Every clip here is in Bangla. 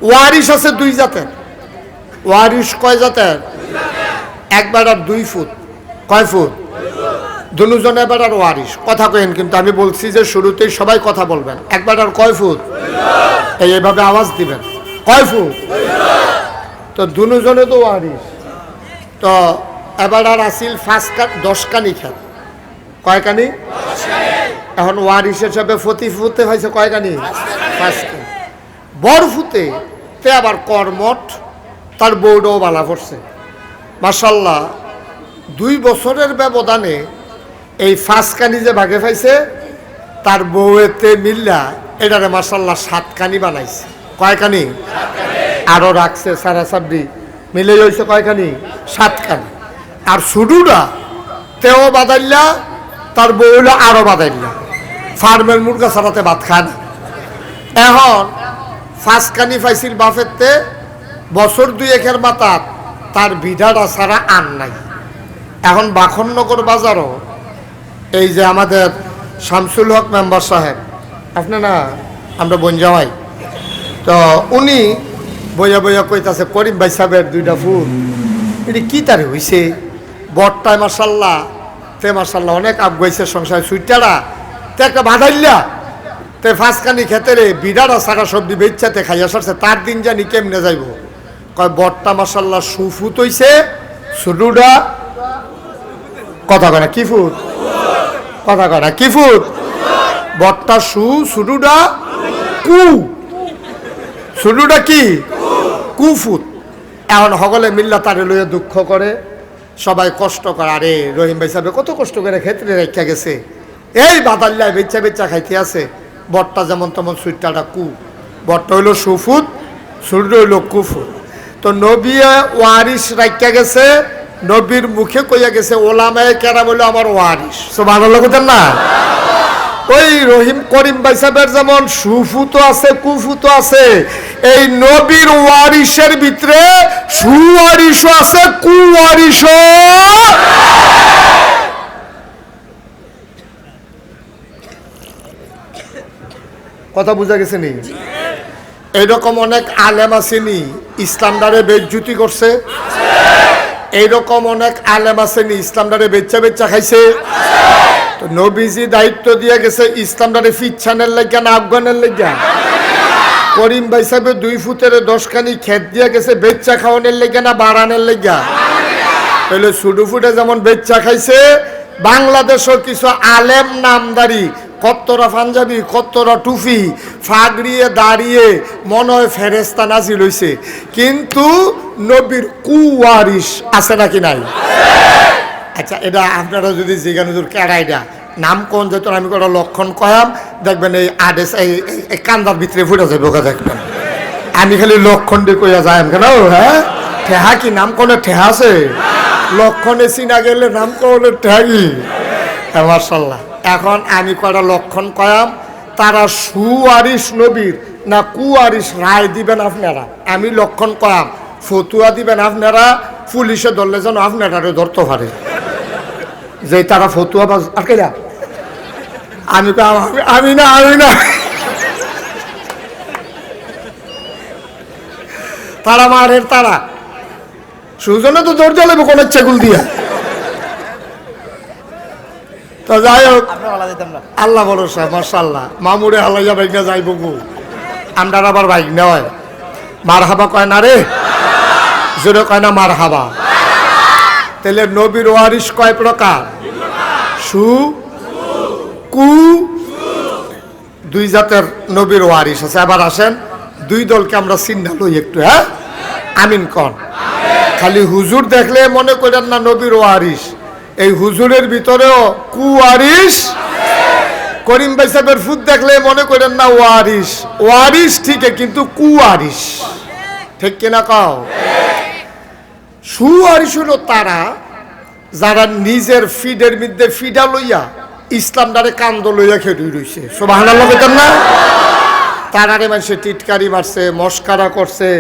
ওয়ারিশ আছে দুই জাতের। ওয়ারিশ কয় জাতের? এক বেড়ার 2 ফুট। কয় ফুট? দুজনে বেড়ার ওয়ারিশ। কথা কইেন, কিন্তু আমি বলছি যে শুরুতেই সবাই কথা বলবেন। এক বেড়ার কয় ফুট? এইভাবে আওয়াজ দিবেন। কয় ফুট? তো দুজনে তো ওয়ারিশ। তো এবার আর আসিল 10 কানি খেত। কয় কানি? এখন ওয়ারিশ হিসেবে প্রতি ফুতে হয়েছে কয় কানি? 5 কানি। বড় ফুতে তে আবার কর্মঠ, তার বউটাও বালা পড়ছে মাশাল্লাহ। 2 বছরের ব্যবধানে এই 5 কানি যে ভাগে পাইছে, তার বউয়েতে মিল্লা এটারে মাশাল্লাহ 7 কানি বানাইছে। কয় কানি? আরো রাখছে সারা সাবরি মিলে হয়েছে কয় কানি? 7 কানি। আর শুডুরা তেও বাদাইল্লা, তার বউ হইল আরো বাদাইল্লা। ফার্মের মুরগা ছাড়াতে ভাত খায় না। এখন 5 কানি পাইছিল বাফেরতে, বছর 2-1 মাতাত তার বিধাটা ছাড়া আর নাই। এখন বাখননগর বাজারও এই যে আমাদের শামসুল হক মেম্বার সাহেব, আপনি না আমরা বোন জামাই, তো উনি বইয়া বইয়া কইতাছে করিম ভাই সাহেবের 2টা ফুল এটি কি তারে হইছে বটটায় মাশাল্লাহ তে মাশাল্লাহ অনেক আগাইছে সংসার সুইটারা তে একটা বাধাইল্লা তে 5 কানি খেতে রে বিড়ারা সারা সবজি বেচাতে খাইয়া সারছে। তার দিন জানি কেমনে যাইব। কয় বটটা মাশাল্লাহ সুফুত হইছে, সুডুডা কথা কয় না কি ফুট? কথা কয় না কি ফুট? বটটা সুডুডা কু, সুডুডা কি কুফুত। এখন সকলে মিল্লা তারে লইয়া দুঃখ করে, সবাই কষ্ট করে। আরে রহিম ভাই সাহেব কত কষ্ট করে ক্ষেত্রে রেখা গেছে, এই বাদাল্লায় বেচা বেচা খাইতে আছে। বটটা যেমন তেমন সুইটাটা কু, বটটা হইল সুফুত, সুডু হইল কুফুত। তো নবী ওয়ারিশ রাখা গেছে, নবীর মুখে কইয়া গেছে ওলামায়ে কেরাম হইল আমার ওয়ারিশ। সুবহানাল্লাহ কইতেন না? ওই রহিম করিম ভাই সাহেবের যেমন সুফুতো আছে কুফুতো আছে, এই নবীর ওয়ারিশের ভিতরে সুওয়ারিশও আছে কুওয়ারিশও। কথা বুঝা গেছে নি? এইরকম অনেক আলেম আসেনি ইসলামদারে বেজ্জুতি করছে, এইরকম অনেক আলেম আসেনি ইসলামদারে বেচ্চা বেচ্চা খাইছে। তো নবীজি দায়িত্ব দিয়ে গেছে ইসলামটারে ফিচ্ছানের লাগিয়া না আফগানের লাগিয়া? করিম ভাই সাহেব 2 ফুটের 10 কানি খেত দিয়ে গেছে বেচ্চা খাওয়ানোর লাগিয়া না বাড়ানোর লাগিয়া? তাহলে সুডু ফুটে যেমন বেচ্চা খাইছে, বাংলাদেশও কিছু আলেম নামদারি কত্তরা পাঞ্জাবি কত্তরা টুপি ফাগড়িয়ে দাঁড়িয়ে মনে হয় ফেরেস্তা নাজিল হইছে, কিন্তু নবীর কুওয়ারিশ আছে নাকি নাই? আচ্ছা, এটা আপনারা যদি জিজ্ঞানুজুর কেড়াইডা নাম কোন যেত আমি কোনো লক্ষণ কয়াম দেখবেন এই আদেশ এই কান্দার ভিতরে ফুটে যাবে ওকে দেখবেন। আমি খালি লক্ষণ দিয়ে কইয়া যাই কেন? হ্যাঁ, ঠেহা কি নাম কোনে ঠেহা আছে? লক্ষণে চিনা গেলে নাম কোনে ঠেহাগি। হ্যাঁ মাশাল্লাহ। এখন আমি কয়টা লক্ষণ কয়াম, তারা সুওয়ারিশ নবীর না কুওয়ারিশ রায় দিবেন আপনারা। আমি লক্ষণ কয়াম, ফতুয়া দিবেন আপনারা। পুলিশে ধরলে যেন আপনারা ধরতে পারে যে তারা ফতুয়া বাজ। আর কেরা আমি আমি না আমি না, তারা মারের তারা সুজনে তো দৌড় জ্বালাবে কোন চেগুল দিয়া। তো যাই হোক, আল্লাহ ভরসা মাশাআল্লাহ। মামুরে হালাইয়া বাইক না যাইব গো, আমরা আবার বাইক নেওয়ায় মার হাবা কয় না রে, জোরে কয় না মার হাবা। তাহলে নবীর ওয়ারিশ কয় প্রকার? সু কু 2 জাতের নবীর ওয়ারিশ আছে। আবার আসেন 2 দলকে আমরা চিন্তা লই একটু। হ্যাঁ, আমিন কন। খালি হুজুর দেখলে মনে করেন না নবীর ওয়ারিশ, এই হুজুরের ভিতরেও কুওয়ারিশ। করিম ভাই সাহেবের ফুট দেখলে মনে করেন না ওয়ারিশ, ওয়ারিশ ঠিকই কিন্তু কুওয়ারিশ। ঠিক কিনা কও? সুওয়ারিশ হলো তারা যারা নিজের ফিডের মধ্যে ফিডা লইয়া ইসলামটারে কান্দ লইয়া খেয়ে রইছে। সুবহানাল্লাহ বলতেন না? তারারে মানুষে টিটকারি মারছে, মস্কারা করছে,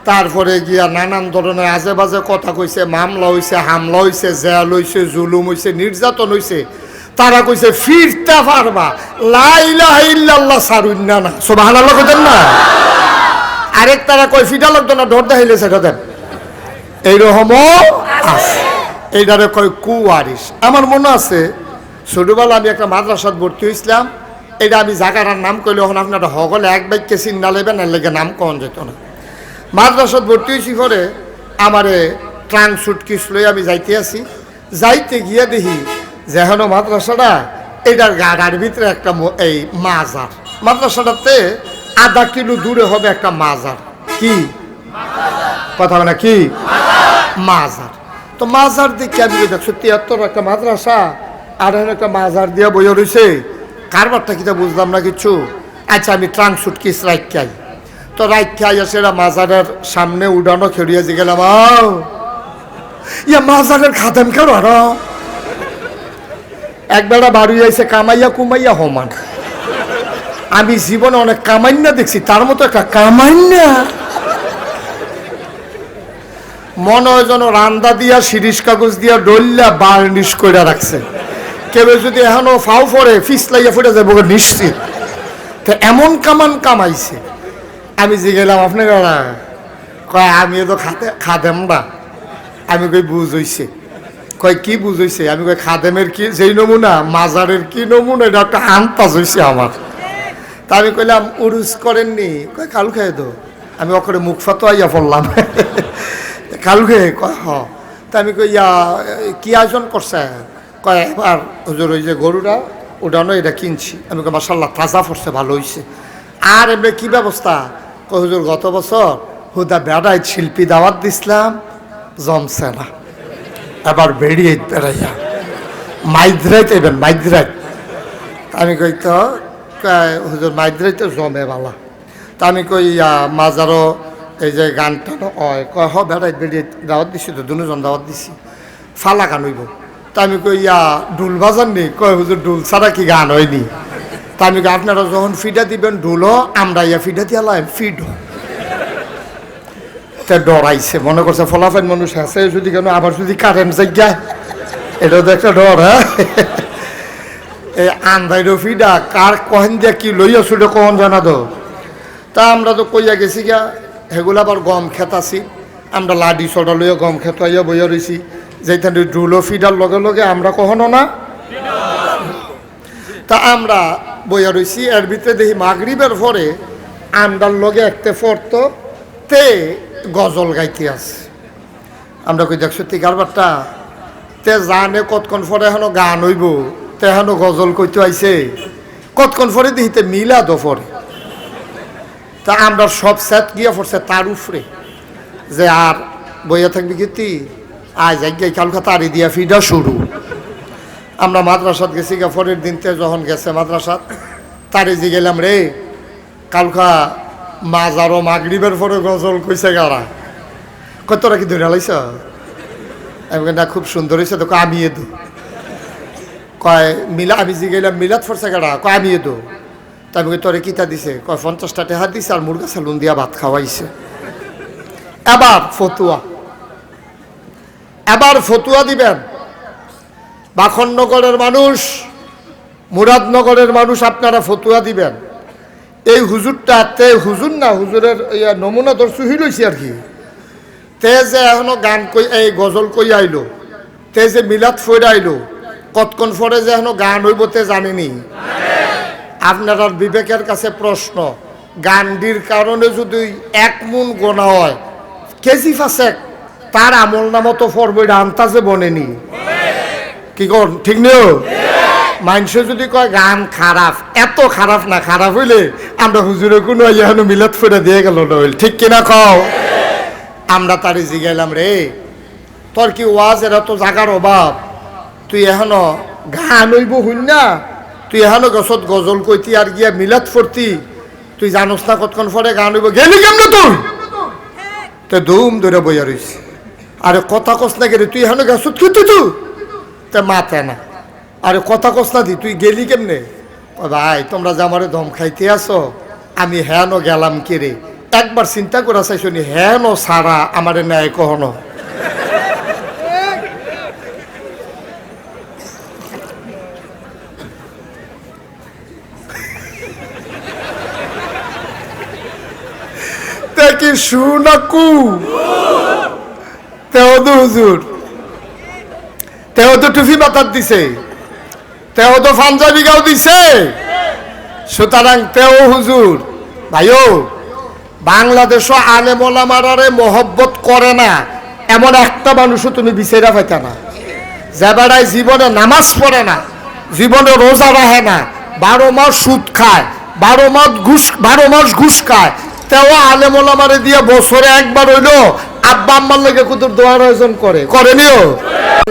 তারপরে গিয়া নানান ধরনের আজে বাজে কথা কইছে, মামলা হইছে, হামলা হইছে, জেল হইছে, জুলুম হইছে, নির্যাতন হইছে। তারা কইছে ফিরতে পারবা, লা ইলাহা ইল্লাল্লাহ সারুন না। সুবহানাল্লাহ বলতেন না? আরেক তারা কই ফিটা লাগতো না, ডর দেখাইলে সেটা দেন। এইরকমও আছে, এইটারে কয় কুয়ারিশ। আমার মনে আছে ছোটবেলা আমি একটা মাদ্রাসাত ভর্তি হয়েছিলাম, এটা আমি জায়গার নাম কইলে এখন আপনারা হগলে এক বাইককে চিন্তা লেবেন, এর লেগে নাম কন যেত না। মাদ্রাসাত ভর্তি হয়েছি পরে আমারে ট্রাঙ্ক সুটকিস লই আমি যাইতে আছি, যাইতে গিয়ে দেখি যে এখন মাদ্রাসাটা এটার গাড়ার ভিতরে একটা এই মাজার, মাদ্রাসাটাতে আধা কিলো দূরে হবে একটা মাজার। কি কথা বলে কি মাজার? তো মাজার দেখে আমি দেখছি 73 একটা মাদ্রাসা আর একটা মাজার দিয়া বইয়া রয়েছে, কারবারটা কিটা বুঝলাম না কিছু। আচ্ছা আমি ট্রাঙ্ক সুটকিস রাইখাই, তো রাইখাই আসে মাজারের সামনে উড়ানো খেড়িয়ে যে গেলাম, ইয়া মাজারের খাদেম কেন আর একবেলা বাড়ি আইসে কামাইয়া কুমাইয়া হমান। আমি জীবনে অনেক কামাইন্যা দেখছি, তার মতো একটা কামাইন্যা মনে হয় যেন রান্দা দিয়া শিরিষ কাগজ দিয়া ডল্লা বার্নিশ করে রাখছে, কেউ যদি এখনো ফাও পরে ফিসলাইয়া ফুটে যাবো নিশ্চিত। তো এমন কামান কামাইছে। আমি যে গেলাম আপনারা কয় আমি তো খাদেম না। আমি কই বুঝ হইছে। কয় কি বুঝ হইছে? আমি কই খাদেমের কি যেই নমুনা মাজারের কি নমুনা, এটা একটা আনতাজ হইছে আমার। তা আমি কইলাম উরুস করেননি? কয় কালু খেয়ে দো। আমি ওখানে মুখ ফাতো আইয়া পড়লাম, কালু খেয়ে? কয় হ। তা আমি কই কি আয়োজন করছে? কয় এবার হুজুর ওই যে গরুটা ওটানো এটা কিনছি। আমি কই মাশাআল্লাহ তাজা পড়ছে, ভালো হইছে। আর এমনি কি ব্যবস্থা? কয় হুজুর গত বছর হুদা বেড়াই শিল্পী দাওয়াত দিছিলাম, জমছে না, এবার বেরিয়ে বেড়াইয়া মাইদ্রাইত এবেন মাইদ্রাইত। আমি কই তো হুজুর মাইদ্রাইত জমে বালা। তা আমি কই মাজারও এই যে গানটা হয়, কয় হ বেড়াই বেরিয়ে দাওয়াত দিছি, তো দুজন দাওয়াত দিছি, ফালা গান হইব। তা আমি কই ডুল বাজান নি? কয় হুজুর ডুল ছাড়া কি গান হয়নি? তা আমি আপনারা যখন ফিডা দিবেন ডুলও, আমরা ফিডা দিয়া লাইম ফিডো। তা ডরাইছে, মনে করছে ফলাফল মানুষ আছে যদি কেন আবার যদি কারেন্ট জায়গায়, এটাও তো একটা ডর। হ্যাঁ, এই আন্দাই ফিডা কার কহেন দিয়া কি লইয়া ছুটে কখন জানা তো। তা আমরা তো কইয়া গেছি গা, সেগুলো আবার গম খেত আছি, আমরা লাডি চড়া লইয়া গম খেত আইয়া বইয়া রয়েছি, যেখানে ডুলো ফিডার লগে লগে আমরা কখনো না। তা আমরা বইয়া রয়েছি, এর ভিতরে দেখি মাগরিবের পরে আমরার লগে একটা ফরতো তে গজল গাইতে আছে। আমরা কই দেখছো তি কারবারটা তে জানে কতক্ষণ পরে এখনো গান হইব, তে এখনো গজল কইতে আইছে, কতক্ষণ পরে দেখিতে মিলাদও পরে। তা আমরা সব সেট গিয়া পড়ছে তার উপরে যে আর বইয়া থাকবি কি আজ একগাই কালকা তারি দিয়া ফিডা শুরু। আমরা মাদ্রাসাত গেছি গা, পরের দিনতে যখন গেছে মাদ্রাসাত তারি যে গেলাম রে কালকা মাজারও মাগরিবের পরে গজল কইছে গারা, কতটা কি ধরে লাইছ? আমি না খুব সুন্দর হয়েছে তো, আমি এদু কয় মিলা, আমি যে গেলাম মিলাদ ফরছে গাড়া, কয় আমি এদু। তা আমি তোরে কিতা দিছে? কয় 50টা টাকা দিছে আর মুরগা সালুন দিয়া ভাত খাওয়াইছে। এবার ফতুয়া, এবার ফতুয়া দিবেন। বাখননগরের মানুষ, মুরাদনগরের মানুষ, আপনারা ফতুয়া দিবেন। এই হুজুরটা তে হুজুর না, হুজুরের নমুনা দর্শু হই লইছি আর কি। তে যে এখনো গান কই এই গজল কই আইলো, তে যে মিলাদ ফইরা আইলো, কতক্ষণ পরে যে এখনো গান হইব তে জানেনি। আপনার বিবেকের কাছে প্রশ্ন, গান্ডির কারণে যদি 1 মুন গোনা হয়, কেজি ফাসেক তার আমল নামা তো ফরবইটা আন্তাজে বনেনি। কি কর ঠিক নেই? মানুষে যদি কয় গান খারাপ, এত খারাপ না, খারাপ হইলে আমরা হুজুরে কোনো এখনো মিলাদ ফেরা দিয়ে গেল না হইল, ঠিক কিনা কও? আমরা তারে জিগাইলাম রে তোর কি ওয়াজ, এরা তো জাগার অভাব, তুই এখনো গান হইব হইন না, তুই এখনো গছত গজল কইতি আর গিয়া মিলাদ ফরতি, তুই জানোস না কতক্ষণ পরে গান হইব, গেলি কেমনে তুই? তো ধুম ধরে বইয়া রইছে, আরে কথা কস না গেলে তুই এখনো গছত কি তুই তে মাতে না, আরে কথা কস না দি তুই গেলি কেমনে? ভাই তোমরা যে আমারে দম খাইতে আসো, আমি হ্যানো গেলাম কে রে? একবার চিন্তা করা চাইছো নি হ্যানো সারা আমারে ন্যায় কখনো? কি শু না কু? তেহদু হুজুর, তেহদু টুফি মাথার দিছে, তেহদু পাঞ্জাবি গাও দিছে। সুতরাং তেও হুজুর ভাইও, বাংলাদেশও আলেম ওলামারে মহব্বত করে না এমন একটা মানুষও তুমি বিচারা পাইতা না, যে বেড়ায় জীবনে নামাজ পড়ে না, জীবনে রোজা রাখে না, 12 মাস সুদ খায়, 12 মাস ঘুষ খায়, তেও আলেম ওলামারে দিয়ে বছরে একবার হইলো আব্বা আম্মার লাগে কুতুর দোয়ার আয়োজন করেনিও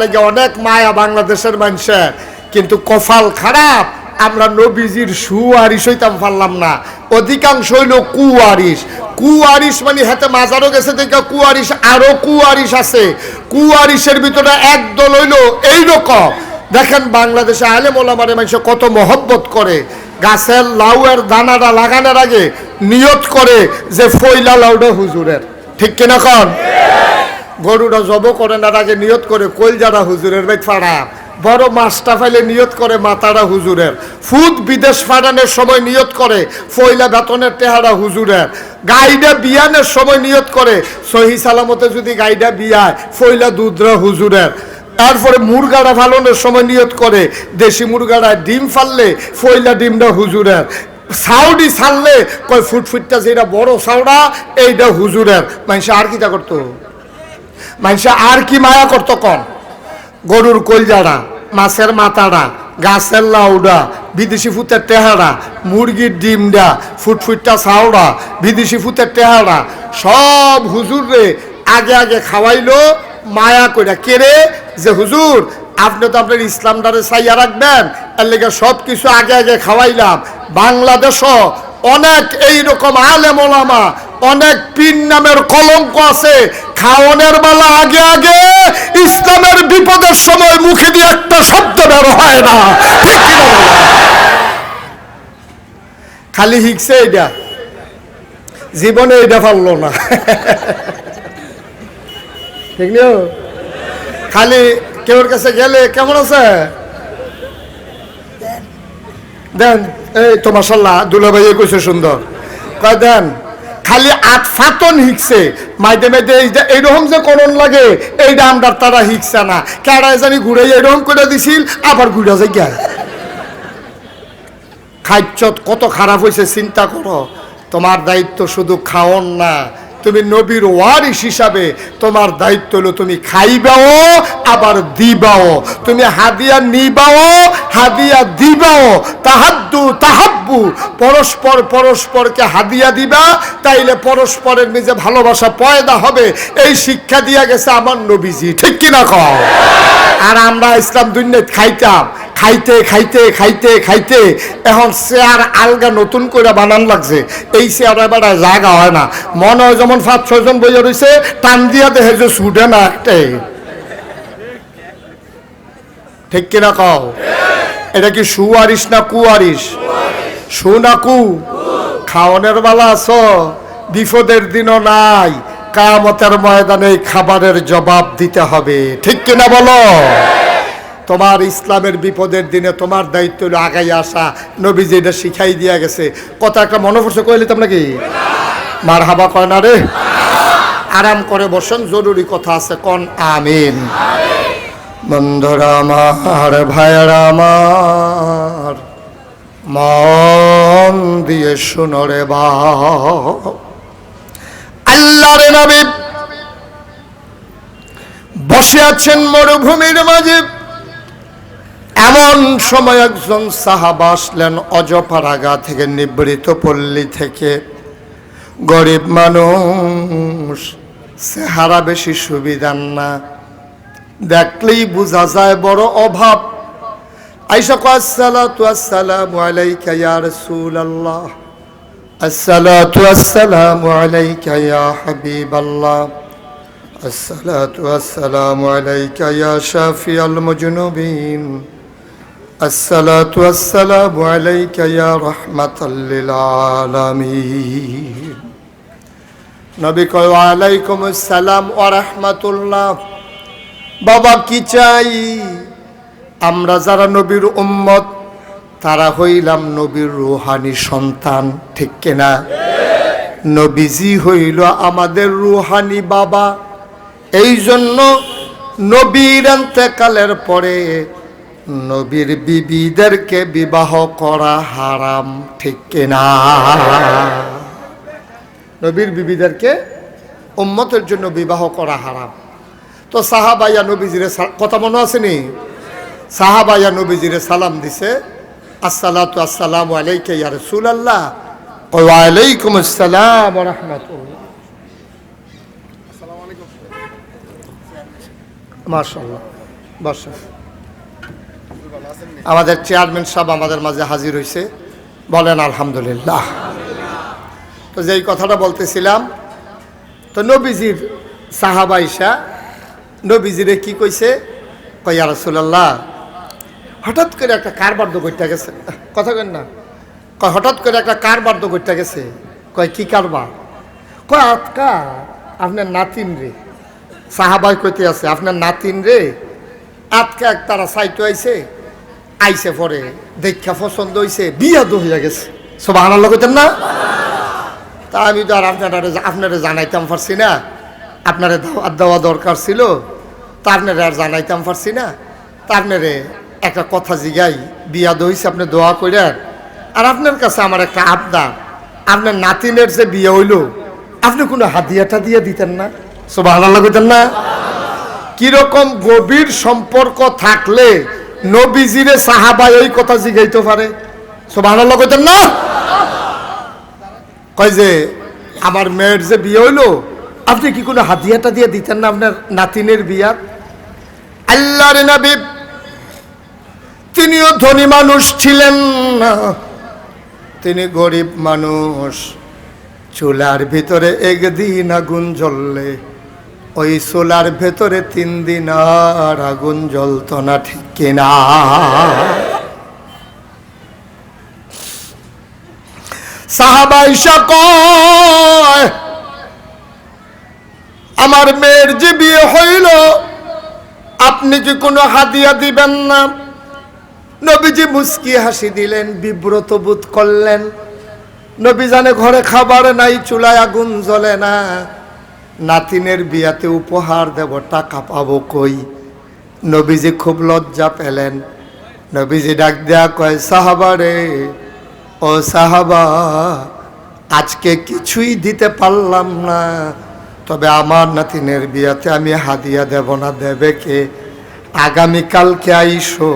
লাগে অনেক মায়া বাংলাদেশের মানুষের। কিন্তু কপাল খারাপ, আমরা নবীজির সুয়ারিশ হইতাম পারলাম না, অধিকাংশ হইল কুয়ারিশ। কুয়ারিশ মানে হাতে মাজারও গেছে দেখে কুয়ারিশ, আরো কুয়ারিশ আছে। কুয়ারিশের ভিতরে একদল হইল এইরকম। দেখেন বাংলাদেশে আলেম ওলামারে মানুষ কত মহব্বত করে, গাছের লাউয়ের দানাটা লাগানোর আগে নিয়ত করে যে ফইলা লাউটা হুজুরের, ঠিক কিনা কন? গরুটা জব করেন আর আগে নিয়ত করে কলজাটা হুজুরের বাইত ফাড়া, বড় মাছটা ফাইলে নিয়ত করে মাথাটা হুজুরের, ফুদ বিদেশ ফাড়ানোর সময় নিয়ত করে ফইলা বেতনের টেহারা হুজুরের, গাইডা বিয়ানের সময় নিয়ত করে সহি সালামতে যদি গাইডা বিয়ায় ফইলা দুধরা হুজুরের। তারপরে মুরগাড়া ফালনের সময় নিয়ত করে দেশি মুরগাড়া ডিম ফাললে ফইলা ডিমটা হুজুরের, সাউডি ছাড়লে কয় ফুটফুটটা যেটা বড় সাউডা এইটা হুজুরের। মানুষ আর কিটা করতো? মানুষ আর কি মায়া করতো কন? গরুর কলজাড়া, মাছের মাথাড়া, গাছের লাউডা, বিদেশি ফুতের টেহারা, মুরগির ডিমডা, ফুটফুটটা ছাউড়া, বিদেশি ফুতের টেহারা সব হুজুরে আগে আগে খাওয়াইলো মায়া কইরা। কেড়ে যে হুজুর আপনি তো আপনার ইসলামটারে চাইয়া রাখবেন, এর লেগে সব কিছু আগে আগে খাওয়াইলাম। বাংলাদেশও অনেক এইরকম আলেম ওলামা, অনেক পীর নামের কলঙ্ক আছে, খাওয়ানোর বেলা আগে আগে ইসলামের বিপদের সময় মুখে দিয়ে একটা শব্দ বের হয় না, খালি হিকছে এইটা, জীবনে এইটা পারলো না, ঠিক না? খালি কেউর কাছে গেলে কেমন আছে দেন, এই তো মাশাআল্লাহ দুলাভাই কইছে সুন্দর, কয় দেন। খালি আতফাতন হিকছে, মাইদে মাইদে এইরকম যে করণ লাগে এইটা আমরা তারা হিকছে না। কেডায় জানি ঘুরে এইরকম করে দিছিল, আবার ঘুরে যাই গিয়া খাইচত কত খারাপ হয়েছে চিন্তা করো। তোমার দায়িত্ব শুধু খাওন না, তুমি নবীর ওয়ারিস হিসাবে তোমার দায়িত্ব হলো তুমি খাইবাও আবার দিবাও, তুমি হাদিয়া নিবাও হাদিয়া দিবাও। তাহাদ্দু তাহাব্বু, পরস্পর পরস্পরকে হাদিয়া দিবা, তাইলে পরস্পরের নিজে ভালোবাসা পয়দা হবে। এই শিক্ষা দিয়া গেছে আমার নবীজি, ঠিক কিনা কও? আর আমরা ইসলাম দুনিয়াত খাইতাম, খাইতে খাইতে খাইতে খাইতে এখন চেয়ার আলগা নতুন করে বানান লাগছে। এই চেয়ার এবার জায়গা হয় না, মনে হয় যেমন 5-6 জন বইয়া রয়েছে, টান দিয়া দেখে যে ছুটে না একটাই, ঠিক কিনা কও? এটা কি সুয়ারিশ না কুয়ারিশ? সু না কু? খাওয়ানোর বেলা আছো, বিপদের দিনও নাই, কিয়ামতের ময়দানে খাবারের জবাব দিতে হবে, ঠিক কিনা বলো? তোমার ইসলামের বিপদের দিনে তোমার দায়িত্ব হলো আগাই আসা। নবীজি এটা শিখাই দিয়া গেছে। কথা একটা মনে পড়ছে, কইলে তোমরা কি মার হাবা কয় না রে? আরাম করে বসেন, জরুরি কথা আছে, কন আমিন। বন্ধুরা আমার, ভাইয়ারা আমার, মন দিয়ে শুনো রে বাপ, আল্লাহর নবী বসে আছেন মরুভূমির মাঝে। এমন সময় একজন সাহাবা আসলেন অজপাড়াগা থেকে, নিবৃত পল্লী থেকে, গরিব মানুষ, চেহারা বেশি সুবিধার না, দেখলেই বোঝা যায় বড় অভাব। আয়েশা কয় আসসালাতু আসসালামু আলাইকা ইয়া রাসূলুল্লাহ, আসসালাতু আসসালামু আলাইকা ইয়া হাবিবাল্লাহ, আসসালাতু আসসালামু আলাইকা ইয়া শাফিআল মুজনুবিন, আসসালাতু আসসালামু আলাইকা ইয়া রাহমাতাল লিল আলামিন। নবী কয় ওয়া আলাইকুমুস সালাম ওয়া রাহমাতুল্লাহ। বাবা কি চাই? আমরা যারা নবীর উম্মত তারা হইলাম নবীর রূহানি সন্তান, ঠিক কিনা? নবীজি হইল আমাদের রুহানি বাবা। এই জন্য নবীর ইন্তেকালের পরে নবীর বিবিদেরকে বিবাহ করা হারাম, ঠিক কিনা? নবীর বিবিদেরকে উম্মতের জন্য বিবাহ করা হারাম। তো সাহাবাইয়া নবীজিরে কথা মনে আসেনি? সাহাবাইয়া নবীজিরে সালাম দিছে, আসসালাতু আসসালামু আলাইকা ইয়া রাসূলুল্লাহ, ওয়া আলাইকুম আসসালাম ওয়া রাহমাতুল্লাহ। আসসালামু আলাইকুম। মাশাআল্লাহ, বসেন। আমাদের চেয়ারম্যান সাহেব আমাদের মাঝে হাজির হয়েছে, বলেন আলহামদুলিল্লাহ। তো যেই কথাটা বলতেছিলাম, তো নবীজির সাহাবা আয়েশা নবীজিরে কি কইছে, কয় ইয়া রাসূলুল্লাহ, হঠাৎ করে একটা কারবার তো করতে গেছে, কথা কেন না, কয় হঠাৎ করে একটা কারবার তো করতে গেছে। কয় কি কারবার? কয় আজকা আপনার নাতিন রে, সাহাবাই কইতে আছে আপনার নাতিন রে আজকে এক তারা সাইটো আইছে, আইসে পরে দেখা পছন্দ হয়েছে, বিয়া তো হইয়া গেছে। সুবহানাল্লাহ কইতেন না? তা আমি তো আর আপনারে জানাইতাম পারছি না, আপনারে দাওয়াত দেওয়া দরকার ছিল, তা আপনারে আর জানাইতাম পারছি না। তা আপনারে একটা কথা জিগাই, বিয়া হইছে, আপনি দোয়া করেন। আর আপনার কাছে আমার একটা আবদার, আপনার নাতিনের যে বিয়ে হইল, আপনি কোনো হাদিয়াটা দিয়ে দিতেন না? সুবহানাল্লাহ কইতেন না? কিরকম গভীর সম্পর্ক থাকলে নবীজিরে সাহাবা এই কথা জিগাইতে পারে? সুবহানাল্লাহ কইতেন না? কয় যে আমার মেয়ের যে বিয়ে হইলো, আপনি কি কোনো হাদিয়াটা দিয়ে দিতেন না আপনার নাতিনের বিয়ার? আল্লাহর নবী তিনিও ধনী মানুষ ছিলেন না, তিনি গরিব মানুষ। চুলার ভিতরে একদিন আগুন জ্বললে ওই চুলার ভেতরে 3 দিন আর আগুন জ্বলত না, ঠিক কিনা? সাহাবা আয়েশা কয় আমার মেয়ের যে বিয়ে হইল, আপনি কি কোনো হাদিয়া দিবেন না? নবীজি মুস্কি হাসি দিলেন, বিব্রত বোধ করলেন। নবী জানে ঘরে খাবার নাই, চুলায় আগুন জ্বলে না, নাতিনের বিয়াতে উপহার দেব, টাকা পাবো কই? নবীজি খুব লজ্জা পেলেন। নবীজি ডাক দেয়া কয়, সাহাবা রে, ও সাহাবা, আজকে কিছুই দিতে পারলাম না, তবে আমার নাতিনের বিয়াতে আমি হাদিয়া দেব না, দেবে কে? আগামীকালকে আইসো,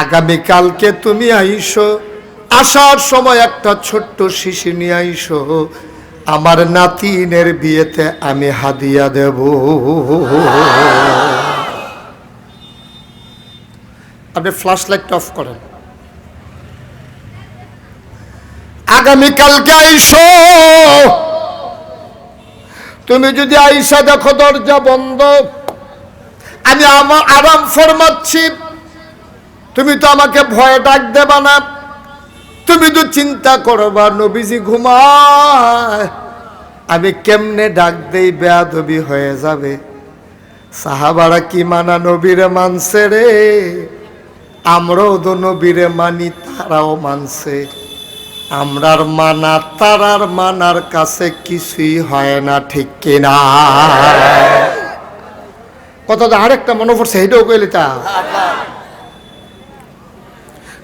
আগামীকালকে তুমি আইসো, আসার সময় একটা ছোট্ট শিশি নিয়ে আইসো, আমার নাতিনের বিয়েতে আমি হাদিয়া দেব। আপনি ফ্ল্যাশ লাইটটা অফ করেন। আগামীকালকে আইসো, তুমি যদি আইসা দেখো দরজা বন্ধ, আমি আমার আরাম ফরমাচ্ছি, তুমি তো আমাকে ভয়ে ডাক দেবা না, তুমি তো চিন্তা করবা নবীজি ঘুমায়, আমি কেমনে ডাক দেই, বেয়াদবি হয়ে যাবে। সাহাবারা কি মানা নবীরে মানছে রে, আমরাও তো নবীরে মানি, তারাও মানছে। আমরার মানা তারার মানার কাছে কিছুই হয় না, ঠিক কিনা? কত আরেকটা মনে পড়ছে, এটাও কইলে তা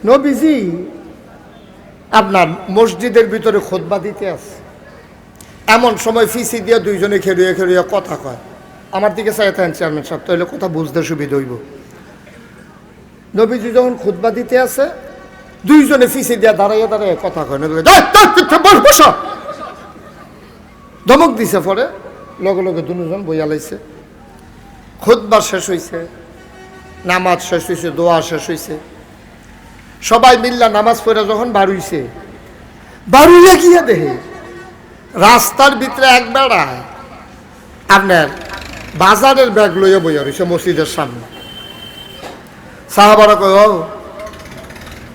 নবীজি আপনার মসজিদের ভিতরে খুতবা দিতে আছে, এমন সময় ফিসি দিয়ে দুইজনে খেলিয়ে খেলিয়ে কথা কয়। আমার দিকে চাইতেন চেয়ারম্যান সাহেব, তাহলে কথা বুঝতে সুবিধা হইব। নবীজি যখন খুতবা দিতে আছে, দুইজনে ফিসি দিয়ে দাঁড়াইয়া দাঁড়াইয়া কথা কয়। নবী বসো, ধমক দিছে, পরে লগে লগে দুজন বইয়া লাইছে। খুতবা শেষ হইছে, নামাজ শেষ হইছে, দোয়া শেষ হইছে, সবাই মিল্লা নামাজ পড়ে যখন বাড়ুইছে, বাড়ুইয়া গিয়া দেখে রাস্তার ভিতরে এক বেড়ায় আপনার বাজারের ব্যাগ লইয়া বইয়া রয়েছে মসজিদের সামনে। সাহাবারা কয়, ও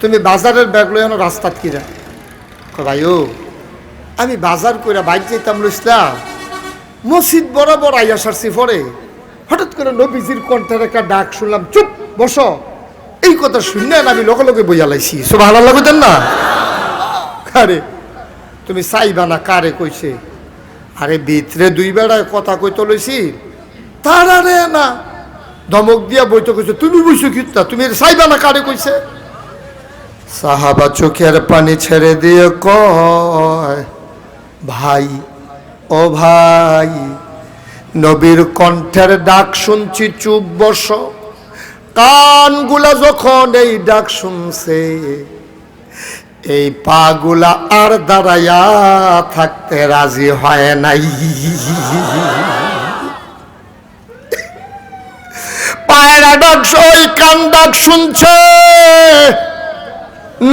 তুমি বাজারের ব্যাগ লইয়া রাস্তাত কিরা? কয়, ভাই ও আমি বাজার করে বাইক যেতাম লইছিলাম, মসজিদ বরাবর আইয়া সারছি, পরে হঠাৎ করে নবীজির কণ্ঠের একটা ডাক শুনলাম, চুপ বসো। এই কথা শুনলেন, আমি লগে লগে বইয়া লাইছি। সুবহানাল্লাহ কইতেন না? আরে তো তুমি চাইবা না কারে কইছে? আরে ভিতরে দুই বেড়ায় কথা কইতে লইছি, তারা রে না ধমক দিয়া বইতে কইছে, তুমি বইছো কিতা, তুমি চাইবা না কারে কইছে? সাহাবা চোখের পানি ছেড়ে দিয়ে কয়, ভাই ও ভাই, নবীর কণ্ঠের ডাক শুনছি, চুপ বসো। কানগুলা যখন এই ডাক শুনছে, এই পাগুলা আর দাঁড়াইয়া থাকতে রাজি হয় নাই। পায়েরা ডাক, ওই কান ডাক শুনছে,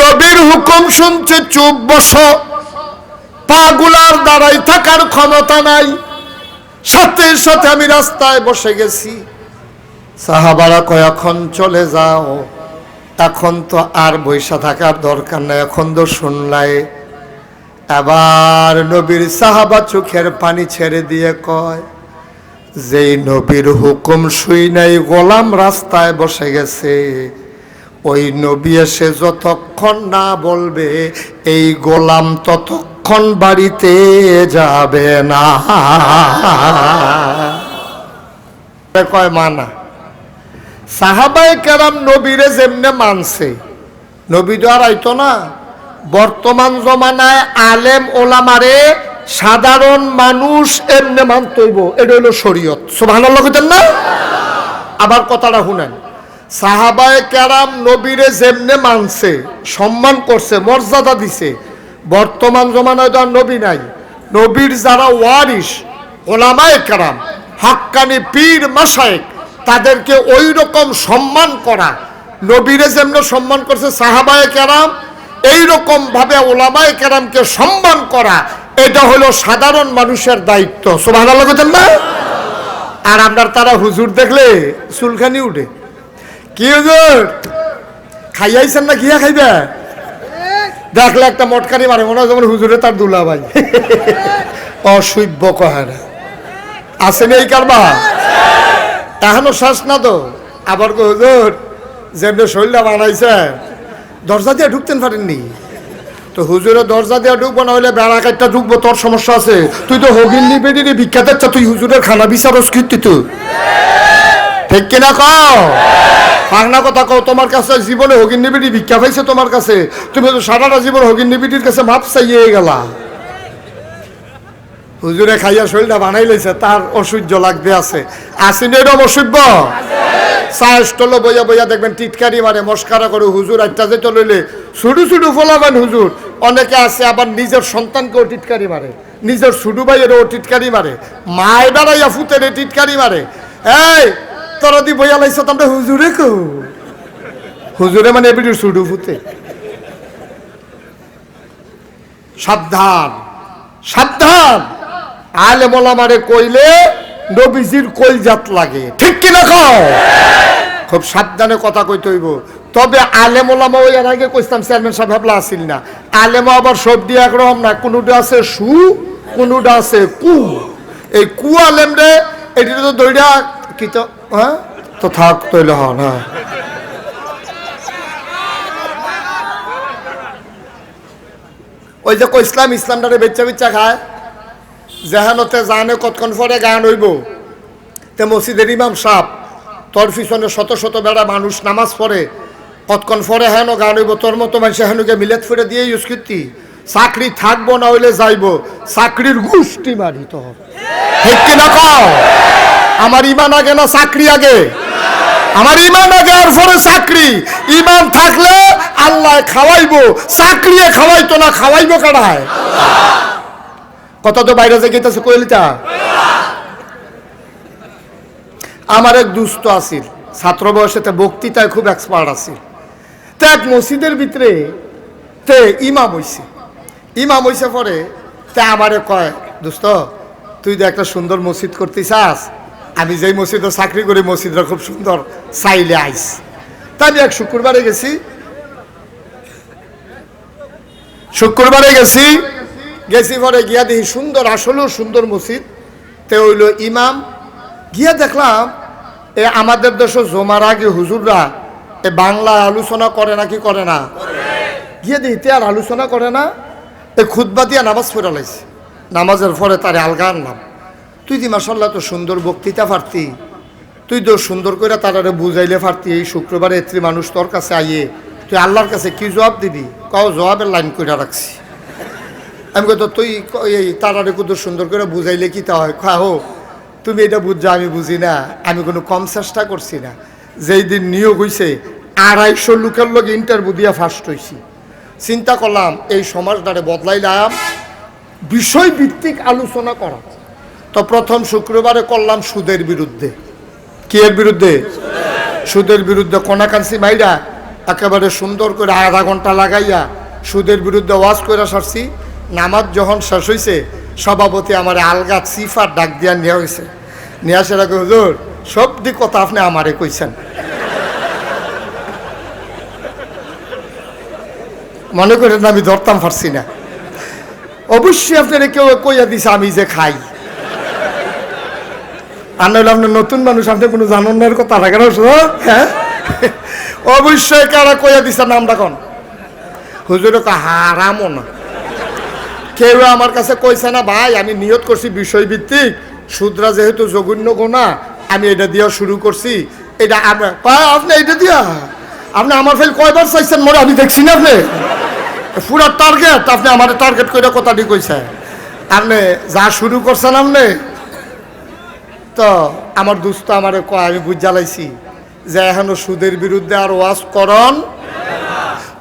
নবীর হুকুম শুনছে, চুপ বসো। পাগুলার দাঁড়াই থাকার ক্ষমতা নাই, সাথে সাথে আমি রাস্তায় বসে গেছি। সাহাবারা কয়, এখন চলে যাও, এখন তো আর বৈশা থাকার দরকার নাই, এখন তো শুনলাই। আবার নবীর সাহাবা চোখের পানি ছেড়ে দিয়ে কয়, যেই নবীর হুকুম শুই নাই গোলাম রাস্তায় বসে গেছে, ওই নবী এসে যতক্ষণ না বলবে এই গোলাম ততক্ষণ বাড়িতে যাবে না। কয় মানা। সাহাবায়ে কেরাম নবীরে যেমনে মানছে, নবী তো আর আইতো না। বর্তমান জমানায় আলেম ওলামারে সাধারণ মানুষ এমনে মানতইব, এটা হইল শরীয়ত। সুবহানাল্লাহ কইতেন না? আবার কথাটা শুনেন, সাহাবায়ে কেরাম নবীরে যেমনে মানছে, সম্মান করছে, মর্যাদা দিছে, বর্তমান জমানায় তো আর নবী নাই। নবীর যারা ওয়ারিস ওলামায়ে কেরাম, হাক্কানি পীর মাশায়েখ, তাদেরকে ওই রকম সম্মান করা, নবীরে যেমনে সম্মান করছে সাহাবায়ে কেরাম, এইরকম ভাবে ওলামায়ে কেরামকে সম্মান করা, এটা হলো সাধারণ মানুষের দায়িত্ব। সুবহানাল্লাহ কইতেন না? আর আপনার তারা হুজুর দেখলে চুলখানি উঠে, কি হুজুর খাইয়াইছেন না, কিয়া খাইবে? দেখলে একটা মটকারি মারে, মনে হয় যেমন হুজুরে তার দুলা ভাই। অসভ্য কহারা আসেনি এই কারবা, এখনো শ্বাস না তো। আবার হুজুর যেমনি শরীরটা বানাইছে, দরজা দিয়ে ঢুকতেন পারেননি তো? হুজুরে দরজা দিয়ে ঢুকবো না হইলে বেড়া কাটটা ঢুকবো, তোর সমস্যা আছে। তুই তো হগিন নিবেদি রে ভিক্ষা দিচ্ছ, তুই হুজুরের খানা বিচারস কীর্তি, তুই ঠিক কিনা কও? পাগনা কথা কও। তোমার কাছে জীবনে হগিন নিবেদি ভিক্ষা পাইছে তোমার কাছে, তুমি তো সারাটা জীবন হগিন নিবেদির কাছে মাপ চাইয়ে গেলা। হুজুরে খাইয়া শরীরটা বানাই লাইছে, তার অসহ্য লাগবে আছে। আসেনি এরকম অসভ্য? সাহসটলো বইয়া বইয়া দেখবেন টিটকারি মারে, মস্কারা করে। হুজুর একটা যে লইলে ছুটু ছুটু ফলাবেন হুজুর। অনেকে আছে আবার নিজের সন্তানকেও টিটকারি মারে, নিজের ছুটু ভাইয়েরও টিটকারি মারে, মায় দাঁড়াইয়া ফুতের টিটকারি মারে। এই তোরা দি বইয়া লাইছ তোমরা হুজুরে কো, হুজুরে মানে এবিটির ছুটু ফুতে। সাবধান সাবধান, আলেম ওলামারে কইলে নবীজির কলজাত লাগে, ঠিক কিনা কও? খুব সাবধানে কথা কইতে হইব। তবে আলেম ওলামা, ওই এর আগে কইতাম চেয়ারম্যান সাহেব ভাবলা আসিল না, আলেমা আবার সব দিয়ে একরকম না, কোনোটা আছে সু, কোনোটা আছে কু। এই কু আলেম রে এটি তো দইরা কি তো, হ্যাঁ তো থাক তৈলে হন। হ্যাঁ ওই যে ইসলাম ইসলামটারে বেচ্চা বেচ্চা খায়, যেহানতে জানে কতক্ষণ পরে গান হইব। তে মসজিদের ইমাম সাহেব, তোর পিছনে শত শত বেড়া মানুষ নামাজ পড়ে, কতক্ষণ পরে হেন গান হইব, তোর মতো মানুষ হেনুকে মিলেত ফিরে দিয়ে ইউজ করতি। চাকরি থাকবো না হইলে যাইব, চাকরির গুষ্টি মারিত হবে, ঠিক কিনা কও? আমার ইমান আগে না চাকরি আগে? আমার ইমান আগে, আর পরে চাকরি। ইমান থাকলে আল্লাহ খাওয়াইবো, চাকরি খাওয়াইতো না, খাওয়াইবো কারায়? কথা তো বাইরে যে গেতেছে কইলিতা। আমার এক দুস্থ আছিল, ছাত্র বয়সে বক্তৃতায় খুব এক্সপার্ট আছিল। তো এক মসজিদের ভিতরে তে ইমাম হইছে, ইমাম হইছে পরে তে আমারে কয়, দোস্ত তুই তো একটা সুন্দর মসজিদ করতে চাস, আমি যেই মসজিদে চাকরি করি মসজিদটা খুব সুন্দর, চাইলে আইস। তা আমি এক শুক্রবারে গেছি, গেছি পরে গিয়া দেখি সুন্দর, আসলেও সুন্দর মসজিদ। তে হইল ইমাম, গিয়া দেখলাম এ আমাদের দেশে জমার আগে হুজুররা এ বাংলা আলোচনা করে নাকি করে না? গিয়ে দেখি তে আর আলোচনা করে না, এই খুতবা দিয়া নামাজ পড়া লাইছে। নামাজের পরে তারে আলগা আনলাম, তুই দি মাশাআল্লাহ তো সুন্দর বক্তৃতা পারতি, তুই তো সুন্দর করে তারারে বুঝাইলে পারতি, এই শুক্রবারে এত্রি মানুষ তোর কাছে আইয়ে তুই আল্লাহর কাছে কি জবাব দিবি? কাউ জবাবের লাইন করে রাখছি। আমি কত তুই এই তারারে কত সুন্দর করে বুঝাইলে কি তা হয়? হো তুমি এটা বুঝছো, আমি বুঝি না, আমি কোনো কম চেষ্টা করছি না। যেই দিন নিয়োগ হয়েছে 250 লোকের লোক ইন্টারভিউ দিয়ে ফার্স্ট হয়েছি। চিন্তা করলাম এই সমাজটারে বদলাইলাম, বিষয় ভিত্তিক আলোচনা করা। তো প্রথম শুক্রবারে করলাম সুদের বিরুদ্ধে। কি এর বিরুদ্ধে? সুদের বিরুদ্ধে। কোনাকান্সি মাইরা একেবারে সুন্দর করে আধা ঘন্টা লাগাইয়া সুদের বিরুদ্ধে ওয়াজ করে সারছি। নামাজ যখন শেষ হয়েছে সভাপতি আমার আলগা সিফার ডাক দিয়া নেওয়া হয়েছে। নিয়ে আসার আগে হুজুর সব দিক কথা আপনি আমারে কইছেন, মনে করেন আমি ধরতাম পারছি না। অবশ্যই আপনারা কেউ কইয়া দিছে আমি যে খাই, আর নইলে আপনার নতুন মানুষ, আপনি কোনো জানেন না কথা থাকে না। হ্যাঁ অবশ্যই কারা কইয়া দিছে নামটা কোন হুজুর হারামও না। কেউ আমার কাছে কইছে না ভাই আমি নিয়ত করছি বিষয়ভিত্তিক, সুদরা যেহেতু জঘন্য গোনা আমি এটা দিয়া শুরু করছি। এটা আপনি এটা দিয়া আপনি আমার ফেল কয়বার চাইছেন মনে আমি দেখছি না, আপনি পুরা টার্গেট আপনি আমার টার্গেট করে কথাটি কইছে। আপনি যা শুরু করছেন আপনি তো আমার দুস্থ আমার কয়, আমি বুঝ জ্বালাইছি যে এখনো সুদের বিরুদ্ধে আর ওয়াজ করন,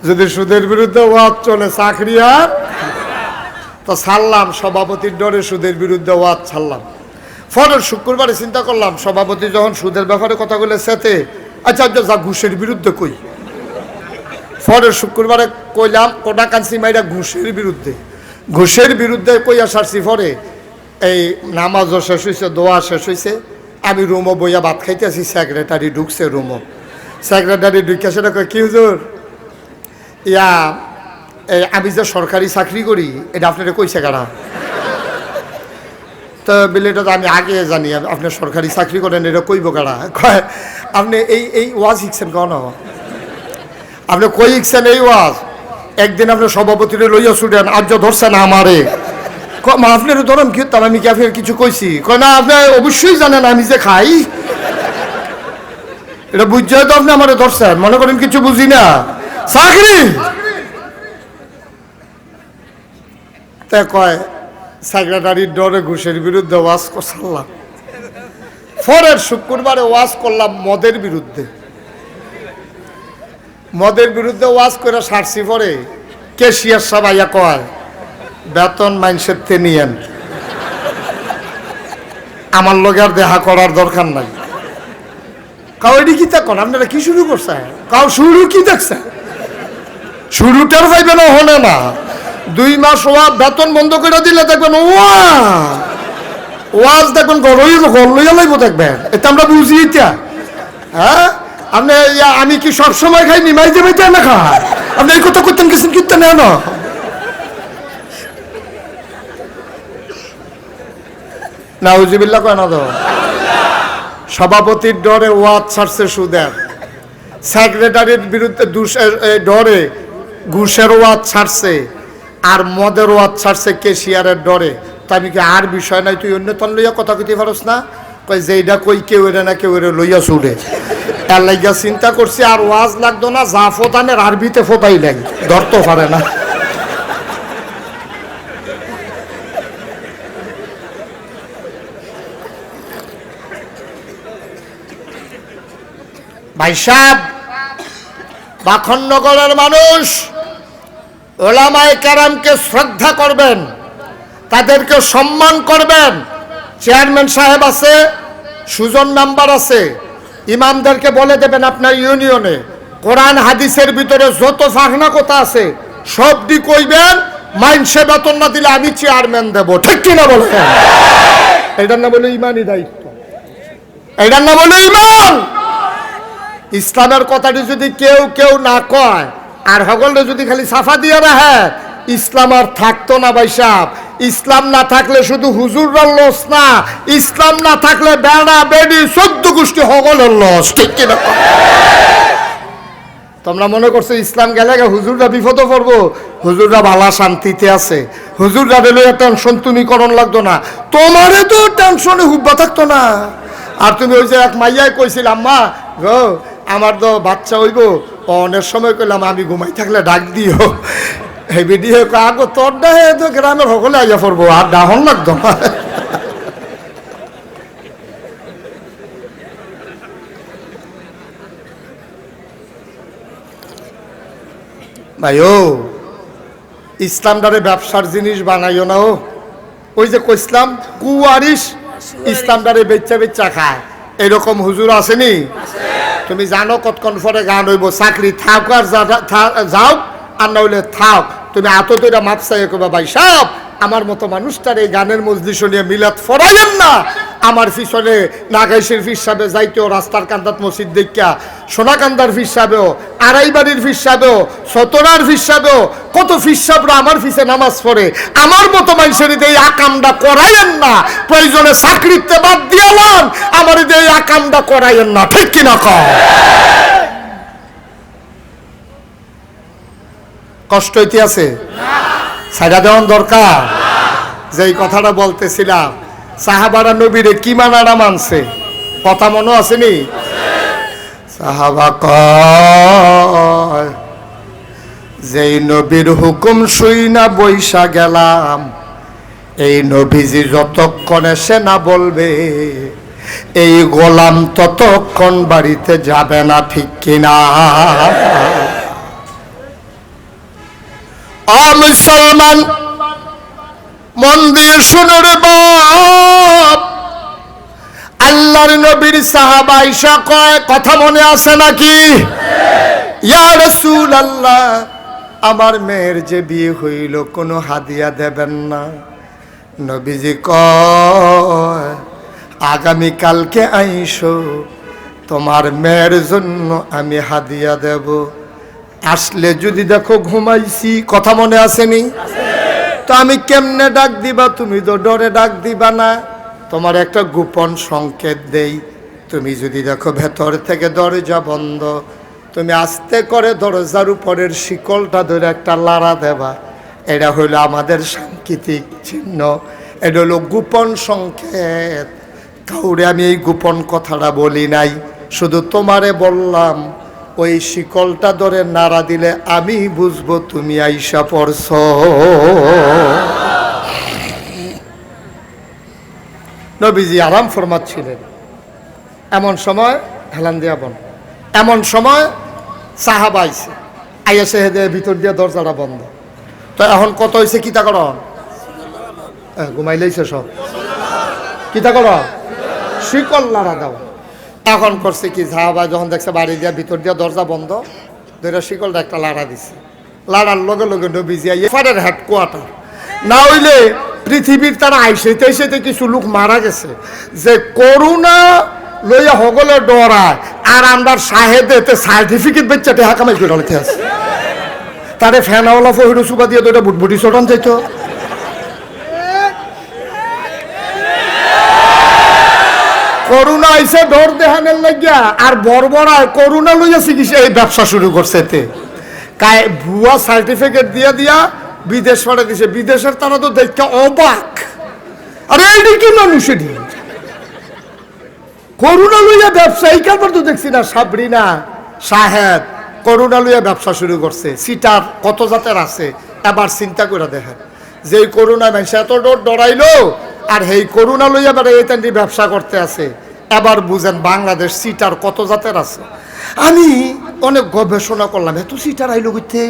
যদি সুদের বিরুদ্ধে ওয়াজ চলে চাকরি আর। তো ছাড়লাম সভাপতির ডরে সুদের বিরুদ্ধে ওয়াজ ছাড়লাম। পরের শুক্রবারে চিন্তা করলাম সভাপতি যখন সুদের ব্যাপারে কথা বলে সেতে আচ্ছা যা ঘুষের বিরুদ্ধে কই। পরের শুক্রবারে কইলাম কোনাকান্সি মাইরা ঘুষের বিরুদ্ধে। ঘুষের বিরুদ্ধে কইয়া সারছি। পরে এই নামাজও শেষ হয়েছে, দোয়া শেষ হয়েছে, আমি রুমও বইয়া ভাত খাইতেছি, সেক্রেটারি ঢুকছে রুমও। সেক্রেটারি ঢুকে সেটা কয় কি হুজুর ইয়া এই আমি যে সরকারি চাকরি করি এটা আপনারা কইছে কারা? তো বিলেটা তো আমি আগে জানি আপনি সরকারি চাকরি করেন, এটা কইব কারা? কয় আপনি এই ওয়াজ শিখছেন কেন? আপনি কই শিখছেন এই ওয়াজ? একদিন আপনি সভাপতিরে লইয়া ছুটেন, আজ ধরছেন আমারে। আপনার ধরুন কি আমি কি আপনার কিছু কইছি? কয় না আপনি অবশ্যই জানেন আমি যে খাই, এটা বুঝছে তো আপনি আমারে ধরছেন, মনে করেন কিছু বুঝি না চাকরি। তা কয় সেক্রেটারির ডরে ঘুষের বিরুদ্ধে ওয়াজ করলাম। পরের শুক্রবারে ওয়াজ করলাম মদের বিরুদ্ধে। মদের বিরুদ্ধে ওয়াজ করে সারছি। পরে কেশিয়ার সবাইয়া কয় বেতন মানুষের তে নিয়েন, আমার লগে আর দেখা করার দরকার নাই। কাউ এটি কি দেখুন আপনারা কি শুরু করছে? কাউ শুরু কি দেখছে? শুরুটার পাইবে না হলে না 2 মাস বেতন বন্ধ করে দিলে দেখবেন ওয়াজ দেখবেন ঘর লইয়া লাইব দেখবেন। এটা আমরা বুঝি এটা। হ্যাঁ আপনি আমি কি সবসময় খাই নিমাই দেবে না খায়? আপনি এই কথা করতেন গেছেন কীর্তন নেন নাউজুবিল্লাহ কয় না তো। সভাপতির ডরে ওয়াজ ছাড়ছে সুদের, সেক্রেটারির বিরুদ্ধে ডরে ঘুষের ওয়াজ ছাড়ছে, আর মদের ওয়াজ ছাড়ছে কেশিয়ারের ডরে। তা আমি কি আর বিষয় নাই তুই অন্য তন লইয়া কথা কইতে পারস না? কই যে এইটা কই কেউ এরে না কেউ এরে লইয়া ছুটে। এর লাগিয়া চিন্তা করছি আর ওয়াজ লাগতো না, যা ফোতানের আরবিতে ফোতাই লাগে, ধরতে পারে না। ভাই সাহেব বাখননগরের মানুষ ওলামায়ে কেরামকে শ্রদ্ধা করবেন, তাদেরকে সম্মান করবেন। চেয়ারম্যান সাহেব আছে, সুজন মেম্বার আছে, ইমামদেরকে বলে দেবেন আপনার ইউনিয়নে কোরআন হাদিসের ভিতরে যত ফাহনা কথা আছে সব দিক কইবেন। মাইনসে বেতন না দিলে আমি চেয়ারম্যান দেব, ঠিক কিনা বলছেন? এটার না বলে ইমানই দায়িত্ব, এটার না বলে ইমান। ইসলামের কথাটি যদি কেউ কেউ না কয় আর সকলে যদি খালি সাফা দিয়ে রাখে, ইসলাম আর থাকতো না ভাই সাহেব। ইসলাম না থাকলে শুধু হুজুরের লস না, ইসলাম না থাকলে বেড়া বেড়ি 14 গোষ্ঠী সকলের লস, ঠিক কিনা? তো তোমরা মনে করছো ইসলাম গেলে হুজুররা বিপদে পড়বো? হুজুররা ভালা শান্তিতে আছে। হুজুররা লইয়া টেনশন তুমি করণ লাগতো না, তোমারে তো টেনশনে হুব্বা থাকতো না। আর তুমি ওই যে এক মাইয়াই কইছিল, আম্মা গো আমার তো বাচ্চা হইব, অনেক সময় কইলাম আমি ঘুমাই থাকলে ডাক দিও। এই ভিডিও আগো তোর ডাহে তো গ্রামের সকলে আইয়া পড়বো, আর ডাহন লাগতো না। ভাইও ইসলামটারে ব্যবসার জিনিস বানাইও না। ওই যে কইসলাম কুয়ারিশ ইসলামটারে বেচ্চা বেচ্চা খায়, এরকম হুজুর আসেনি? তুমি জানো কতক্ষণ পরে গান হইব, চাকরি থাক আর যাও আর না হইলে থাক। তুমি আত তৈরা মাপ চাই কবা, ভাই সাহেব আমার মতো মানুষটার এই গানের মজলিস নিয়ে মিলাদ ফরাইলেন না। আমার পিছনে নাগাইশের ফির সাহেবে যাইতেও রাস্তার কান্দাত মসজিদ দেখা, সোনাকান্দার ফির সাহেবেও, আড়াইবাড়ির ফির সাহেবেও, সতরার ফির সাহেবেও, কত ফির সাহেবরা আমার পিছে নামাজ পড়ে। আমার মতো মানুষের এই আকামটা করাইলেন না। প্রয়োজনে চাকরিতে বাদ দিয়ালাম, আমার এই আকামটা করাইলেন না। ঠিক কিনা কও? কষ্ট হইতে আছে? ছাড়া দেওয়ান দরকার। যেই কথাটা বলতেছিলাম, সাহাবারা নবীরে কি মানারা মানছে, কথা মনে আসেনি? সাহাবা কয়, যেই নবীর হুকুম শুই না বইসা গেলাম, এই নবীজি যতক্ষণ এসে না বলবে এই গোলাম ততক্ষণ বাড়িতে যাবে না। ঠিক কিনা? মুসলমান মন দিয়ে শুনে রে বাপ, আল্লাহর নবীর সাহাবা আয়েশা কয়, কথা মনে আছে নাকি? ইয়া রাসূলুল্লাহ, আমার মেয়ের যে বিয়ে হইল কোনো হাদিয়া দেবেন না? নবীজি কয়, আগামী কালকে আইসো, তোমার মেয়ের জন্য আমি হাদিয়া দেব। আসলে যদি দেখো ঘুমাইছি, কথা মনে আসেনি? তো আমি কেমনে ডাক দিবা? তুমি তো ডরে ডাক দিবা না। তোমার একটা গোপন সংকেত দেই, তুমি যদি দেখো ভেতর থেকে দরজা বন্ধ, তুমি আস্তে করে দরজার উপরের শিকলটা ধরে একটা লাড়া দেবা। এটা হইল আমাদের সাংকেতিক চিহ্ন, এটা হলো গোপন সংকেত। কাউরে আমি এই গোপন কথাটা বলি নাই, শুধু তোমারে বললাম ওই শিকলটা ধরে নাড়া দিলে আমি বুঝবো তুমি আইসা পড়ছ। নবীজি আরাম ফরমাচ্ছিলেন। এমন সময় হেলান দিয়া বন, এমন সময় সাহাবা আইছে, আইয়া সেহেদে ভিতর দিয়া দরজাটা বন্ধ। তো এখন কত হয়েছে? কিতা কর? ঘুমাইলেইছে সব। কিতা কর? শিকল নাড়া দাও। এখন করছে কি, সাহাবা যখন দেখছে বাড়ি দিয়া ভিতর দিয়া দরজা বন্ধ, দুইটা শিকলটা একটা লাড়া দিছে। লাড়ার লগে লগে নবীজি এফারের হেডকোয়ার্টার, না হইলে পৃথিবীর তারা আইসাইতে আইসাইতে কিছু লোক মারা গেছে যে করোনা লইয়া হগলে ডরায়, আর আমরা সাহেদেতে সার্টিফিকেট বেচাতে হাকামাই করে লেখে আছে। তারে ফ্যানওয়ালা ফহিরু সুবা দিয়ে দুইটা বুটবুটি চটন যাইতো। করোনা আইসে ডর দেহানের লাগিয়া, আর বড়বড়ায় করোনা লইয়া চিকিৎসা এই ব্যবসা শুরু করছে। এতে ভুয়া সার্টিফিকেট দিয়া দিয়া বিদেশ পাঠা দিছে। বিদেশের তারা তো দেখতে অবাক, আরে এইটি কি মানুষের করোনা লইয়া ব্যবসা। এই কারবার তো দেখছি না সাবরিনা শাহেদ করোনা লইয়া ব্যবসা শুরু করছে। সিটার কত জাতের আছে, এবার চিন্তা করে দেখেন, যে করোনা মানুষ এত ডরাইলো, আর এই করোনা লইয়া বেড়ে এই তেমনি ব্যবসা করতে আছে। এবার বুঝেন বাংলাদেশ সিটার কত জাতের আছে। আমি অনেক গবেষণা করলাম, এত সিটার আইলো করতে।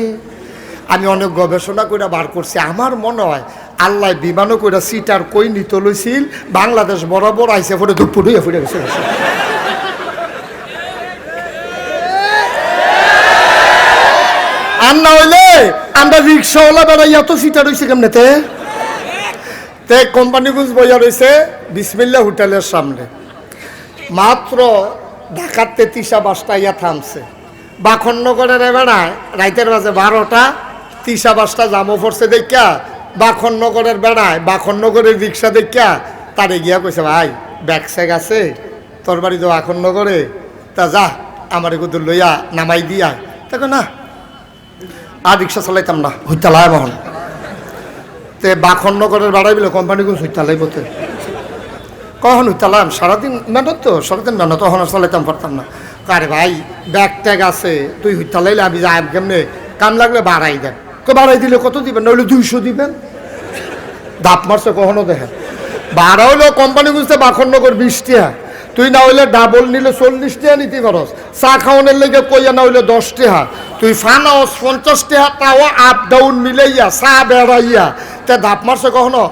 আমি অনেক গবেষণা করে বার করছি, আমার মনে হয় আল্লাহ বিমানও করে সিটার কই নিত লইছিল, বাংলাদেশ বরাবর আইসে ফোটে দুপুর হইয়া ফুটে গেছে। আর না হইলে আমরা রিক্সাওয়ালা বেড়াই এত সিটার হয়েছে কেমনেতে। তে কোম্পানিগঞ্জ বইয়া রয়েছে বিসমিল্লা হোটেলের সামনে, মাত্র ঢাকার 33 বাসটা ইয়া থামছে। বাখননগরের বেড়ায় রাইতের বাজে 12টা, 30 বাসটা জামো পড়ছে দেখা বাখননগরের বেড়ায়, বাখননগরের রিক্সা দেখা তারে গিয়া কইছে, ভাই ব্যাগ স্যাগ আছে তোর বাড়ি তো বাখননগরে, তা যা আমার এগুলো লইয়া নামাই দিয়া দেখো না আর রিক্সা চালাইতাম না, হুইতালায় বহন তে বাখনগরের বাড়াই বিলে কোম্পানি কোন হুইতালাই বলতে কখন হুইতালাম সারাদিন মেহনত, তো সারাদিন মেহনত তখন চালাইতাম পারতাম না। আরে ভাই ব্যাগ ট্যাগ আছে, তুই হুইতালাইলে আমি যাই কেমনে, কাম লাগলে বাড়াই দেন। বাড়াই দিলে কত দিবেন? নইলে 200 দিবেন। দাপ মারছে কখনো দেখেন, বাড়া হইলো কোম্পানি বুঝতে বাখনগর 20 টাকা, তুই না হইলে ডাবল নিলে 40 টাকা নিতে পারস। চা খাওয়ানোর লেগে কইয়া না হইলে 10 টাকা, তুই ফানাস 50 টাকা, তাও আপ ডাউন মিলাইয়া চা বেড়াইয়া তে দাপ মারছে কখনো?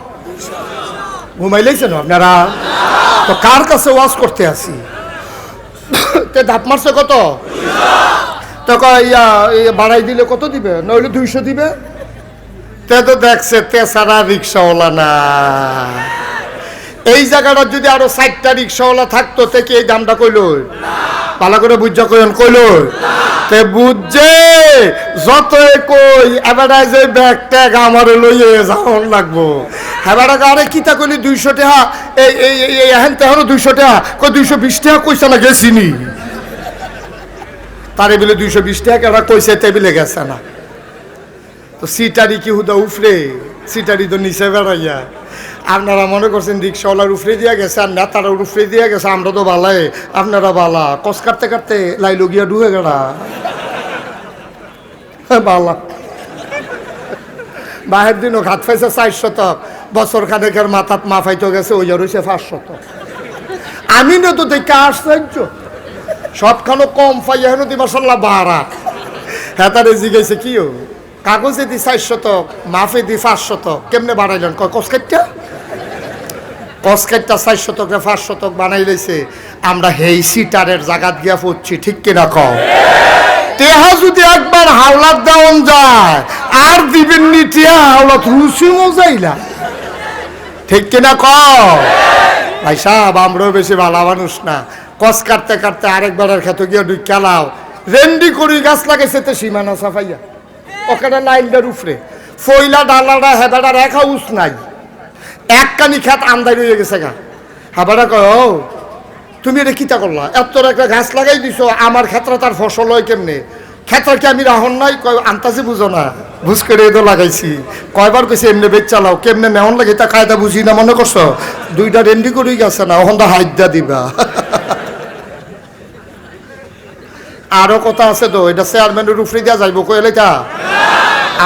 ঘুমাইলেছেন আপনারা? তো কার কাছে ওয়াজ করতে আসি? তে দাপ মারছে কত? তো ইয়া বাড়াই দিলে কত দিবে? নইলে 200 দিবে। তে তো দেখছে তেসারা রিক্সাওয়ালা না। এই জায়গাটা যদি আরো 4টা রিক্সাওয়ালা থাকতো তে কি এই দামটা কইল? ভালো করে বুঝা কইন কইল? তে বুঝছে যতই কই এবারে যে ব্যাগ ট্যাগ আমার লইয়ে যাওয়ার লাগবো। এবারে আরে কিতা কইলি 200 টাকা, এই এখন তেহরো 200 টাকা, কই 220 টাকা কইছে না গেছিনি। তারে বলে 220 টাকা কেনা কইছে টেবিলে গেছে না। তো সিটারি কি হুদা উফরে, সিটারি তো নিচে বেড়াইয়া। আপনারা মনে করছেন রিক্সাওয়ালার উফরে দিয়া গেছে আর নেতারা উফরে দিয়া গেছে, আমরা তো বালাই, আপনারা বালা। কস কাটতে কাটতে লাইলো গিয়া ডুবে গেলা বালা। বাহের দিনও ঘাত পাইছে 400, বছর খানেকের মাথাত মাফাইতে গেছে ওই রয়েছে 500। আমি না তো দেখে আশ্চর্য, সবখানো কম পাই এখন মাসাল্লাহ বাড়া। হ্যাঁ তারে জিগাইছে কি কাগজে দি 400, মাফে দি 500, কেমনে বাড়াইলেন? কসকাইটা 400 500 বানাই লইছে। আমরা হেই সিটারের জায়গাত গিয়া পড়ছি, ঠিক কিনা কও? তেহা যদি একবার হাওলাত দেওয়ান যায় আর দিবেন নি টিয়া, হাওলাত রুচি মজাইলা, ঠিক কিনা কও? ভাই সাহেব আমরাও বেশি ভালো মানুষ না। কস কাটতে কাটতে আরেকবারের খেতে গিয়ে দুই খেলাও রেন্ডি করি গাছ লাগাইছে তো সীমানা সাফাইয়া ওখানে লাইনটার উপরে ফইলা ডালাটা হেবাটা রেখা উস নাই, এক কানি খেত আমদাই রয়ে গেছে গা। হাবাটা কয় ও তুমি এটা কিতা করলা, এত একটা গাছ লাগাই দিছো, আমার ক্ষেত্রে তার ফসল হয় কেমনে? ক্ষেত্রে কি আমি রাহন নাই? কয় আন্তাজে বুঝো না, বুঝ করে এতো লাগাইছি। কয়বার কইছে এমনি বেচ চালাও, কেমনে নেওয়ান লাগে তা কায়দা বুঝি না, মনে করছো? 2টা রেন্ডি করেই গেছে না, ওখান তো হাইদা দিবা। আরো কথা আছে তো, এটা চেয়ারম্যানের উপরে দিয়া যাইব কইলে তা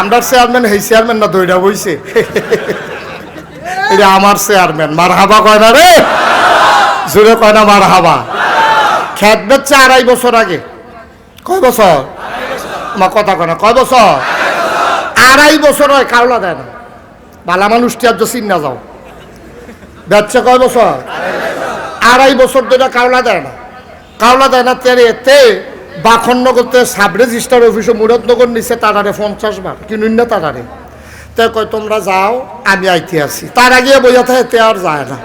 আমরা চেয়ারম্যান, হেই চেয়ারম্যান না দইটা বইছে, এটা আমার চেয়ারম্যান। মার হাবা কয় না রে, জোরে কয় না মার হাবা। খেত বেচছে 2.5 বছর আগে। কয় বছর? আমার কথা কয় না, কয় বছর? 2.5 বছর হয়, কাওলা দেয় না। বালা মানুষটি আর চিন না যাও, বেচছে কয় বছর? 2.5 বছর ধরে কাওলা দেয় না, কাওলা দেয় না। তেরে এতে বাখনগরতে সাব রেজিস্টার অফিসে মুরাদনগর নিচে তারারে 50 বার কিনুন না তারারে। তে কয় তোমরা যাও আমি আইতে আসি, তার আগে বইয়া থাকে, তে আর যায় না।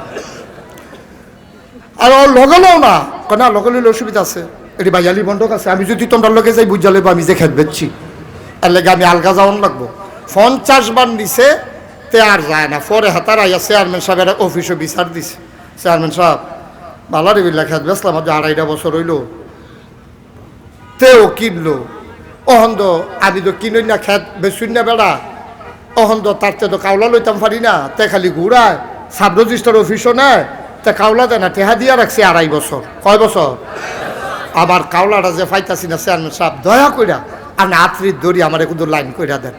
আর লগলেও না, না লগলের অসুবিধা আছে, এটি বাইয়ালি বন্ধক আছে, আমি যদি তোমরা লগে যাই বুঝা লেবো আমি যে খেত বেচছি, এর লেগে আমি আলগা যাওয়ান লাগবো। 50 বার নিছে, তে আর যায় না। পরে হাতার আইয়া চেয়ারম্যান সাহেবের অফিসে বিচার দিছে, চেয়ারম্যান সাহেব বালারি বিল্লা খেত বেচলাম, 2.5 বছর হইল, তেও কিনলো। অহন্দ আমি তো কিনুন না, খেত বেচুন না বেড়া, অহন্দ তার তো কাউলা লইতাম পারি না, তে খালি ঘুরায়, সাব রেজিস্টার অফিসও নেয়, তে কাউলা দেয় না, টেহা দিয়া রাখছি 2.5 বছর। কয় বছর? আবার কাউলাটা যে পাইতাছি না, চেয়ারম্যান সাহেব দয়া কইরা আপনি আত্রির দড়ি আমার একটু লাইন কইরা দেন।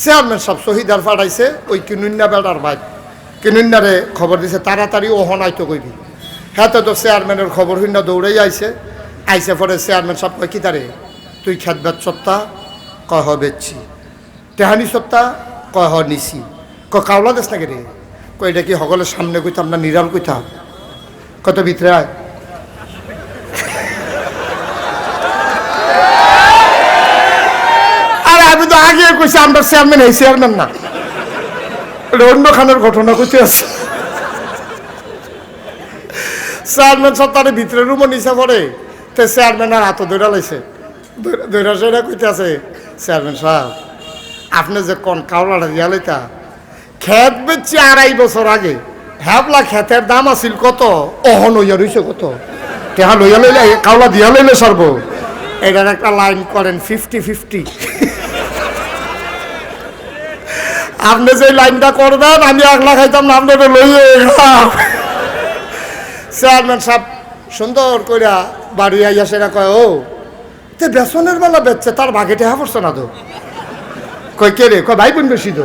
চেয়ারম্যান সাহেব শহীদার পাঠাইছে, ওই কিনুন্না বেড়ার ভাই কিনুন্নারে খবর দিছে, তাড়াতাড়ি ওহন আইতো কইবি। হ্যাঁ তো চেয়ারম্যানের খবর হইনা দৌড়াই আইছে। আইসে পরে চেয়ারম্যান সাহেব কয় কি তারে তুই খেত বেচ সত্তা? কয় হ বেচছি। টেহানি সত্তা? কয় হ নিছি। কয় কাউলা দেশ নাকি রে? কয় এটা কি সকলের সামনে কইতাম না নিরাল কইতাম? কত ভিতরে আয়। আরে আমি তো আগে কইছি আমরা চেয়ারম্যান, এই চেয়ারম্যান না, এটা অন্য খানের ঘটনা কইতে আছে। চেয়ারম্যান সব তার ভিতরে রুমও নিচে পড়ে, তো চেয়ারম্যান আর হাত ধরে লাইছে, ধৈরা সেরা কইতে আছে, চেয়ারম্যান সাহেব আপনি যে কোন কাউলাটা দিয়া লইতা, খেত বেচছি 2.5 বছর আগে, হ্যাবলা খেতের দাম আছিল কত, অহন হইয়া রইছে কত, টেহা লইয়া লইলে কাউলা দিয়া লইলে সর্ব এটার একটা লাইন করেন 50-50। আপনি যে লাইনটা করবেন আমি 1 লাখ খাইতাম না, আপনাদের লইয়ে গেলাম। চেয়ারম্যান সাহেব সুন্দর কইরা বাড়ি আইয়া সেটা কয়, ও তে বেসনের বেলা বেচছে, তার ভাগে টেহা পড়ছে না তো। কই কে রে? কয় ভাই বোন বেশি তো।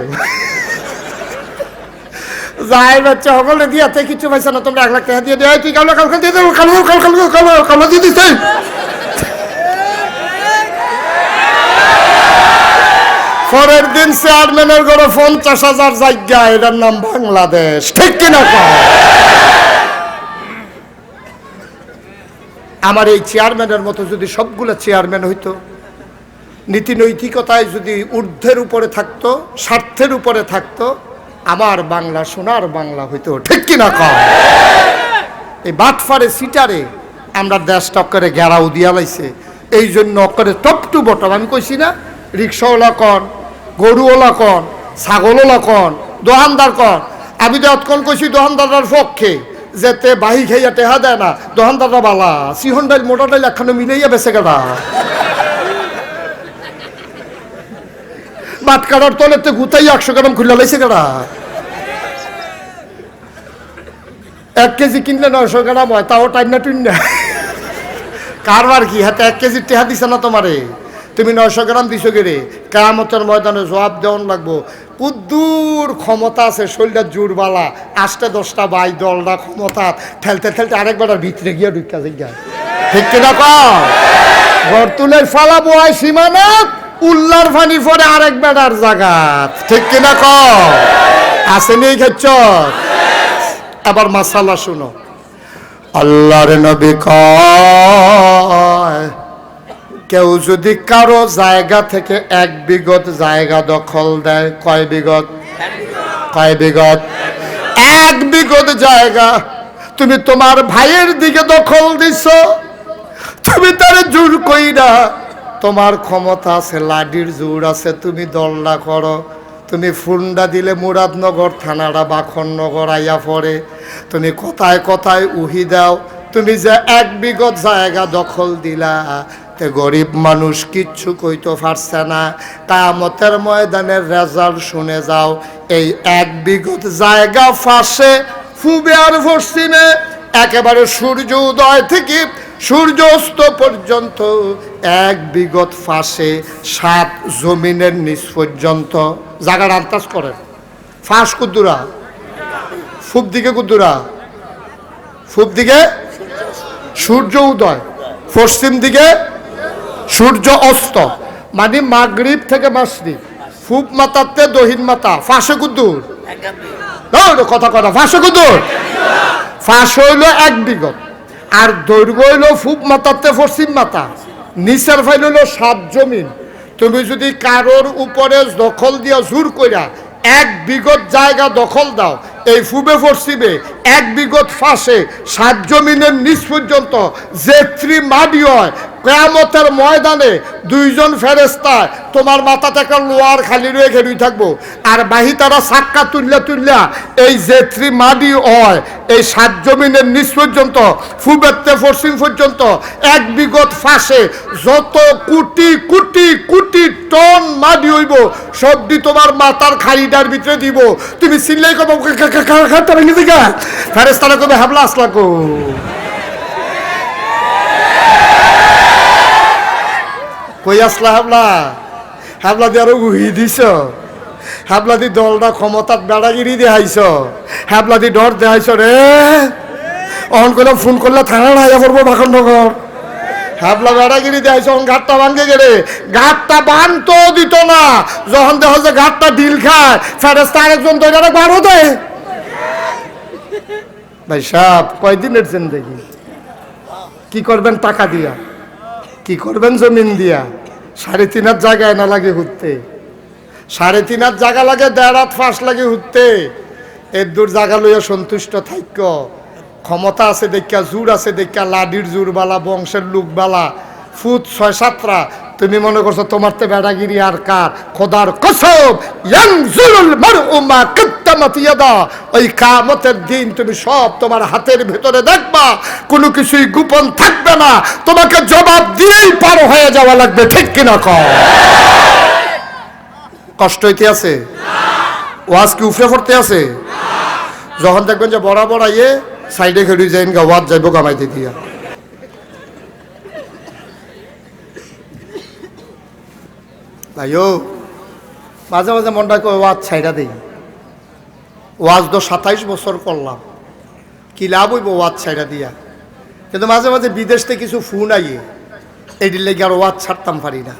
যাই বাচ্চা সকলে দিয়াতে কিছু পাইছে না, তোমরা 1 লাখ টাকা দিয়ে দেয়, তুই কালো কালকে দিয়ে দেবো, কালো কালো কালো কালো কালো দিয়ে দিতে। পরের দিন চেয়ারম্যানের ঘরে 50,000 জায়গা, এটার নাম বাংলাদেশ, ঠিক কিনা? আমার এই চেয়ারম্যানের মতো যদি সবগুলো চেয়ারম্যান হইতো, নীতি নৈতিকতায় যদি ঊর্ধ্বের উপরে থাকতো, স্বার্থের উপরে থাকতো, আমার বাংলা সোনার বাংলা হইতো, ঠিক কিনা? এই বাটফারে সিটারে আমরা দেশটা করে ঘেরাও দিয়া লাইছে, এই জন্য করে টপ টু বটম। আমি কইছি না, রিক্সাওয়ালা কন, গরুওয়ালা কন, ছাগলওয়ালা কন, দোকানদার কন। আমি তো অতক্ষণ কইছি দোকানদারটার পক্ষে, যেতে বাহি খাইয়া টেহা দেয় না, দোকানদাররা বালা সিহন ডাইল মোটা ডাইল একখানে মিলাইয়া বেছে গেলা। বাট কাটার তলেতে গুতাই 100 গ্রাম খুলে লাইছে গেলা। 1 কেজি কিনলে 900 গ্রাম হয়, তাও টাইনা টুইনা। কারবার কি হাতে 1 কেজি টেহা দিছে না তোমারে, তুমি 900 গ্রাম দিছো গে রে? কিয়ামতের ময়দানে জবাব দেওয়ান লাগবো। কুদ্দুর ক্ষমতা আছে, শরীরটা জোর বালা, 8টা-10টা বাই দলটা ক্ষমতা ঠেলতে ঠেলতে আরেকবার ভিতরে গিয়ে ঢুকা যায়, ঠিক কিনা? গর্তুলের ফালা বোয়াই সীমানাত, উল্লার ফানি পরে আরেক বেড়ার জাগাত, ঠিক কিনা? আসেনি খাচ্ছ? আবার মাসালা শুনো। আল্লাহর নবী কয়, কেউ যদি কারো জায়গা থেকে 1 বিঘত জায়গা দখল দেয়, কয় বিঘত? 1 বিঘত জায়গা তুমি তোমার ভাইয়ের দিকে দখল দিছ, তুমি তারে জোর কইরা, তোমার ক্ষমতা আছে, লাডির জোর আছে, তুমি দলনা করো, তুমি ফুন্ডা দিলে মুরাদনগর থানাটা বাখননগর আইয়া পড়ে, তুমি কথায় কথায় উহি দাও, তুমি যে 1 বিঘত জায়গা দখল দিলা, তে গরিব মানুষ কিচ্ছু কইতে পারছে না। কিয়ামতের ময়দানের রেজাল্ট শুনে যাও। এই 1 বিঘত জায়গা ফাঁসে পূবে আর পশ্চিমে একেবারে সূর্য উদয় থেকে সূর্য অস্ত পর্যন্ত 1 বিঘত ফাঁসে 7 জমিনের নিচ পর্যন্ত জায়গার আন্দাজ করেন। ফাঁস কুদ্দুরা, পূব দিকে কুদ্দুরা, পূব দিকে সূর্য উদয়, পশ্চিম দিকে সূর্য অস্ত, মানে মাগরিব থেকে মাসরিব, পূব মাতাতে দহিন মাতা, ফাঁসে কুদ্দুর কথা কথা, ফাঁসে কুদ্দুর, ফাঁস হইল 1 বিঘত, আর দৈর্ঘ্য হইল পূব মাতাতে পশ্চিম মাতা, নিচের ফাইল হইল 7 জমিন। তুমি যদি কারোর উপরে দখল দিয়া জোর কইরা 1 বিঘত জায়গা দখল দাও, এই পূবে পশ্চিমে 1 বিঘত ফাঁসে 7 জমিনের নিচ পর্যন্ত যেত্রি মাটি হয়, কিয়ামতের ময়দানে 2 জন ফেরেশতা তোমার মাথা থেকে লোয়ার খালি রয়ে ঘেরুই থাকবো, আর বাহি তারা সাক্কা তুললা তুললা এই যেত্রি মাটি হয় এই 7 জমিনের নিচ পর্যন্ত পূবেতে পশ্চিম পর্যন্ত 1 বিঘত ফাঁসে যত কোটি কোটি কোটি টন মাটি হইব, সবটি তোমার মাথার খাড়িটার ভিতরে দিব। তুমি চিল্লাই কব খাটটা ভেঙে দিগা, ফেরেশতারা কবে হাবলা আসলা কো। কই আসলা হাবলা? হাবলা দিয়ে আরো উহি দিছ, হাবলা দি দলটা ক্ষমতার বেড়াগিরি দেখাইছ, হাবলা দি ডর দেখাইছ রে। অন করে ফোন করলে থানা আইয়া পড়বো বাখননগর। হাবলা বেড়াগিরি দেখাইছ, ঘাটটা ভাঙ্গে গেলে ঘাটটা বানতো দিত না, যখন দেখ যে ঘাটটা ঢিল খায়, ফেরেশতা আরেকজন দইরা বারো দেয়। ভাই সাহেব কয়দিনের জিন্দেগি, কি করবেন টাকা দিয়া, কি করবেন জমিন দিয়া? 3.5 হাত জায়গায় না লাগে ঘুরতে, 3.5 হাত জায়গা লাগে, 1.5 হাত ফাঁস লাগে ঘুরতে। এর দূর জায়গা লইয়া সন্তুষ্ট থাইক, ক্ষমতা আছে দেখা, জোর আছে দেখা, লাডির জোর বালা, বংশের লোক বালা, ফুট 6-7টা তুমি মনে করছো তোমার তে বেড়াগিরি আর কার? খোদার কসম, ইয়ানজুরুল মারউ মা কাদ্দামাত ইয়াদা, ওই কিয়ামতের দিন তুমি সব তোমার হাতের ভিতরে দেখবা, কোনো কিছুই গোপন থাকবে না, তোমাকে জবাব দিয়েই পার হয়ে যাওয়া লাগবে, ঠিক কিনা কও? কষ্ট হইতে আছে? ওয়াজ কি উফরে পড়তে আছে? যখন দেখবেন যে বরাবর আইয়ে সাইডে খেড়ি যাইন গা, ওয়াজ যাইব কামাইতে দিয়া। ভাইও মাঝে মাঝে মনটা করে ওয়াজ ছাইড়া দেই। ওয়াজ তো 27 বছর করলাম, কি লাভ হইব ওয়াজ ছাইড়া দিয়া? কিন্তু মাঝে মাঝে বিদেশ থেকে কিছু ফোন আইয়ে, এইটির লেগে আর ওয়াজ ছাড়তাম পারি না।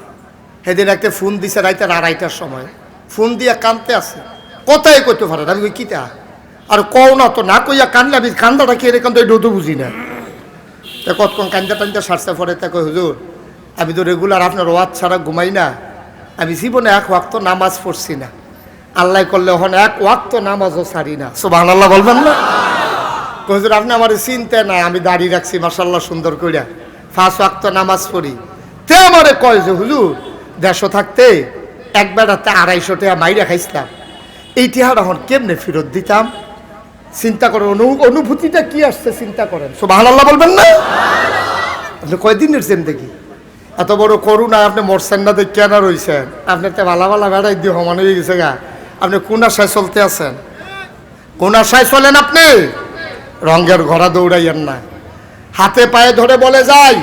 সেদিন একটা ফোন দিছে রাইতের 2:30টার সময়, ফোন দিয়া কানতে আছে, কথাই কইতে পারে না। আমি কই কিতা? আর কও না তো, না কইয়া কানলে আমি কান্দাটা কে রে কান্দ এটা তো বুঝি না। তা কতক্ষণ কান্দা টান্দা সারতে পরে তা কই, হুজুর আমি তো রেগুলার আপনার ওয়াজ ছাড়া ঘুমাই না, আমি জীবনে এক ওয়াক্ত নামাজ পড়ছি না, আল্লাহ করলে ওখানে এক ওয়াক্ত নামাজও ছাড়ি না। সুবহানাল্লাহ বলবেন না? হুজুর আপনি আমার চিন্তা নাই, আমি দাঁড়িয়ে রাখছি মাশাআল্লাহ সুন্দর কইরা, 5 ওয়াক্ত নামাজ পড়ি। তে আমারে কয় যে হুজুর দেশ থাকতে এক বেড়াতে 250 টাকা মাইরা খাইছিলাম, এই টাকাটা এখন কেমনে ফেরত দিতাম? চিন্তা করেন, অনুভূতিটা কি আসছে চিন্তা করেন। সুবহানাল্লাহ বলবেন না? আপনি কয়দিনের জিন্দেগি, এত বড় করুণা আপনি মরছেন না, দেখ কেন রয়েছেন? আপনার তো ভালা ভালা বেড়াই দিয়ে সমান হয়ে গেছে গা। আপনি কোন আশায় চলতে আছেন? কোন আশায় চলেন আপনি? রঙের ঘোড়া দৌড়াইয়েন না। হাতে পায়ে ধরে বলে যাই,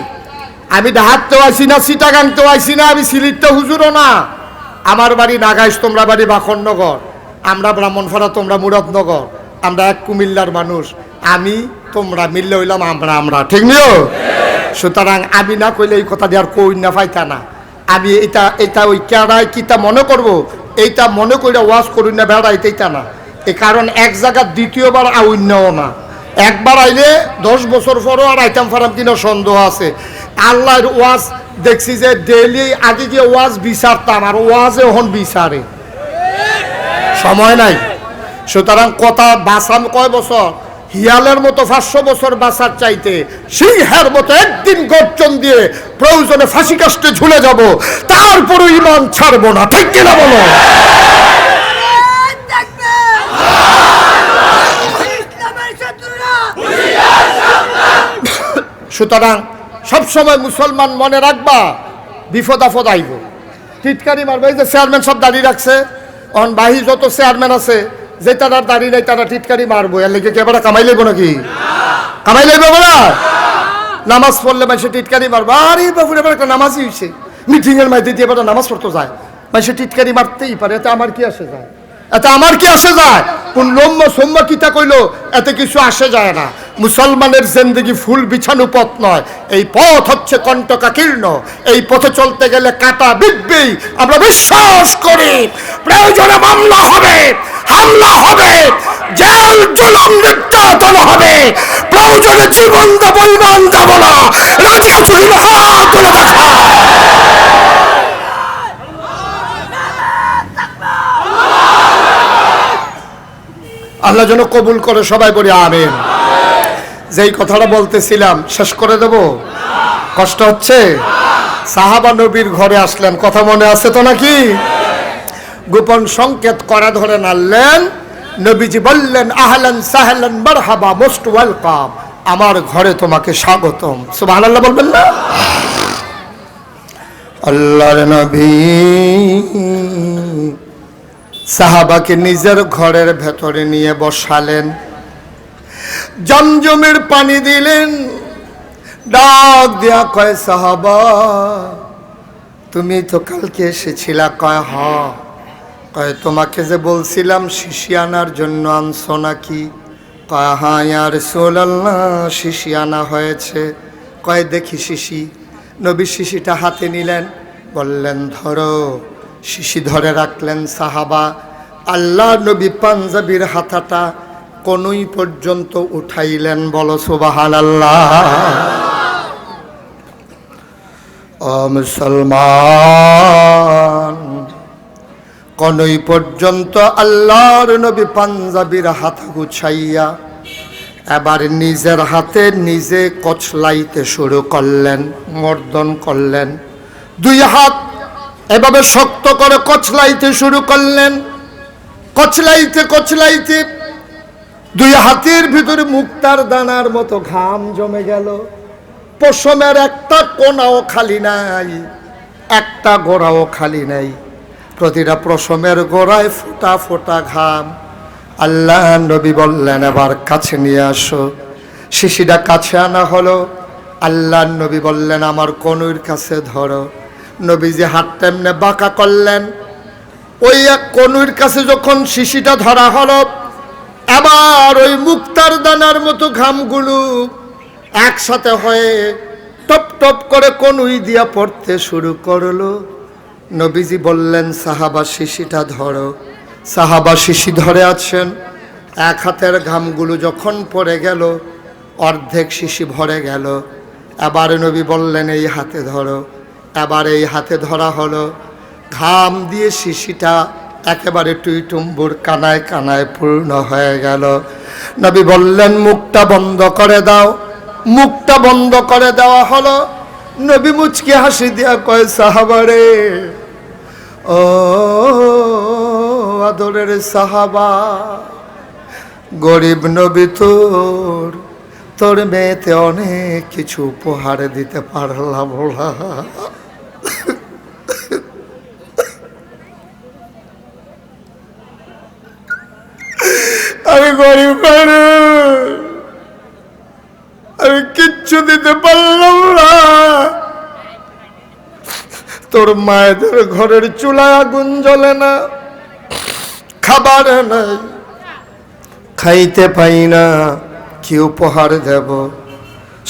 আমি ডাহাততেও আইসি না, চিটাগাংতেও আইসি না, আমি সিলিটতে হুজুরও না। আমার বাড়ি নাগাইশ, তোমরা বাড়ি বাখরনগর, আমরা ব্রাহ্মণপাড়া, তোমরা মুরাদনগর, আমরা এক কুমিল্লার মানুষ। আমি তোমরা মিললে হইলাম আমরা, ঠিক নিও? সুতরাং আমি না কইলে এই কথা দিয়ে আর কই না পাইতা না। আমি এটা ওই কেড়ায় কিতা মনে করব, এইটা মনে করে ওয়াজ করি না বেড়াইতেইতা না। এই কারণ এক জায়গা দ্বিতীয়বার আউন্যও না, একবার আইলে 10 বছর পরও আর আইতাম ফারাম কিনা সন্দেহ আছে। আল্লাহর ওয়াজ দেখছি যে ডেইলি আগে গিয়ে ওয়াজ বিচারতাম, আর ওয়াজে এখন বিচারে সময় নাই। সুতরাং কথা বাঁচাম কয় বছর? হিয়ালের মতো 500 বছর বাঁচার চাইতে সিংহের মতো একদিন গর্জন দিয়ে প্রয়োজনে ফাঁসি কাস্টে ঝুলে যাব, তারপরও ঈমান ছাড়বো না, ঠিক কিনা বলো? সুতরাং সবসময় মুসলমান মনে রাখবা, বিপদ আপদ আইব, টিটকারি মারবে। এই যে চেয়ারম্যান সব দাঁড়িয়ে রাখছে, অন বাহি যত চেয়ারম্যান আছে, যে তারা দাঁড়িয়ে নাই তারা টিটকারি মারবো। এর লেগে এবার কামাই লইব নাকি? কামাই লইব না? নামাজ পড়লে মানুষে টিটকারি মারবো। আরে বাবুর এবার একটা নামাজই হয়েছে, মিটিং এর মাইতে দিয়ে এবার নামাজ পড়তে যায়, মানুষে টিটকারি মারতেই পারে, এতে আমার কি আসে যায়? এতে আমার কি আসে যায়? কোন লম্বা সোম্মা কিতা কইলো, এতে কিছু আসে যায় না। মুসলমানের জিন্দেগি ফুল বিছানো পথ নয়, এই পথ হচ্ছে কণ্টকাকীর্ণ। এই পথে চলতে গেলে কাটা বিধবেই। আমরা বিশ্বাস করি প্রয়োজনে মামলা হবে, হামলা হবে, জেল জুলুম নির্যাতন হবে, প্রয়োজনে জীবন দেব, ঈমান দেব না। রাজি আছো কিনা হাত তুলে দেখা। আল্লাহ যেন কবুল করে, সবাই বলি আমিন। যেই কথাটা বলতেছিলাম শেষ করে দেব? কষ্ট হচ্ছে? সাহাবা নবীর ঘরে আসলেন, কথা মনে আছে তো নাকি? গোপন সংকেত করা ধরে নাড়লেন, নবীজি বললেন আহলান সাহলান মারহাবা, মোস্ট ওয়েলকাম, আমার ঘরে তোমাকে স্বাগতম। সুবহানাল্লাহ বলবেন না? আল্লাহর নবী সাহাবাকে নিজের ঘরের ভেতরে নিয়ে বসালেন, জমজমের পানি দিলেন, ডাক দিয়া কয় সাহাবা তুমি তো কালকে এসেছিলা? কয় হ। কয় তোমাকে যে বলছিলাম শিশি আনার জন্য আনছো নাকি? কয় হ্যাঁ ইয়া রাসূলুল্লাহ, শিশি আনা হয়েছে। কয় দেখি শিশি। নবী শিশিটা হাতে নিলেন, বললেন ধরো। শিশি ধরে রাখলেন সাহাবা। আল্লাহ নবী পাঞ্জাবির হাতাটা কনুই পর্যন্ত উঠাইলেন, বলো সুবহানাল্লাহ। ও মুসলমান, কনুই পর্যন্ত আল্লাহর নবী পাঞ্জাবির হাত গুছাইয়া এবার নিজের হাতে নিজে কচলাইতে শুরু করলেন, মর্দন করলেন। দুই হাত এভাবে শক্ত করে কচলাইতে শুরু করলেন। কচলাইতে কচলাইতে দুই হাতের ভিতরে মুক্তার দানার মতো ঘাম জমে গেল। পশমের একটা কোনাও খালি নাই, একটা গোড়াও খালি নাই। প্রতিটা পশমের গোড়ায় ফোঁটা ফোঁটা ঘাম। আল্লাহ নবী বললেন, এবার কাছে নিয়ে আসো। শিশিটা কাছে আনা হলো। আল্লাহ নবী বললেন, আমার কনুইর কাছে ধরো। নবীজি হাতটা এমনি বাঁকা করলেন। ওই এক কনুইর কাছে যখন শিশিটা ধরা হলো, আবার ওই মুক্তার দানার মতো ঘামগুলো একসাথে হয়ে টপ টপ করে কনুই দিয়া পড়তে শুরু করলো। নবীজি বললেন, সাহাবা শিশিটা ধরো। সাহাবা শিশি ধরে আছেন। এক হাতের ঘামগুলো যখন পড়ে গেল, অর্ধেক শিশি ভরে গেল। আবার নবী বললেন, এই হাতে ধরো। আবার এই হাতে ধরা হলো। ঘাম দিয়ে শিশিটা একেবারে টুইটুম্বুর কানায় কানায় পূর্ণ হয়ে গেল। নবী বললেন, মুখটা বন্ধ করে দাও। মুখটা বন্ধ করে দেওয়া হলো। নবী মুচকি হাসি দিয়া কয়, সাহাবারে, ও আদরের সাহাবা, গরিব নবী তোর মেয়েতে অনেক কিছু উপহার দিতে পারলাম না। আমি গরিব মানুষ, আমি কিচ্ছু দিতে পারলাম না। তোর মায়েদের ঘরের চুলায় আগুন জ্বলে না, খাবার নাই, খাইতে পাই না, কি উপহার দেব?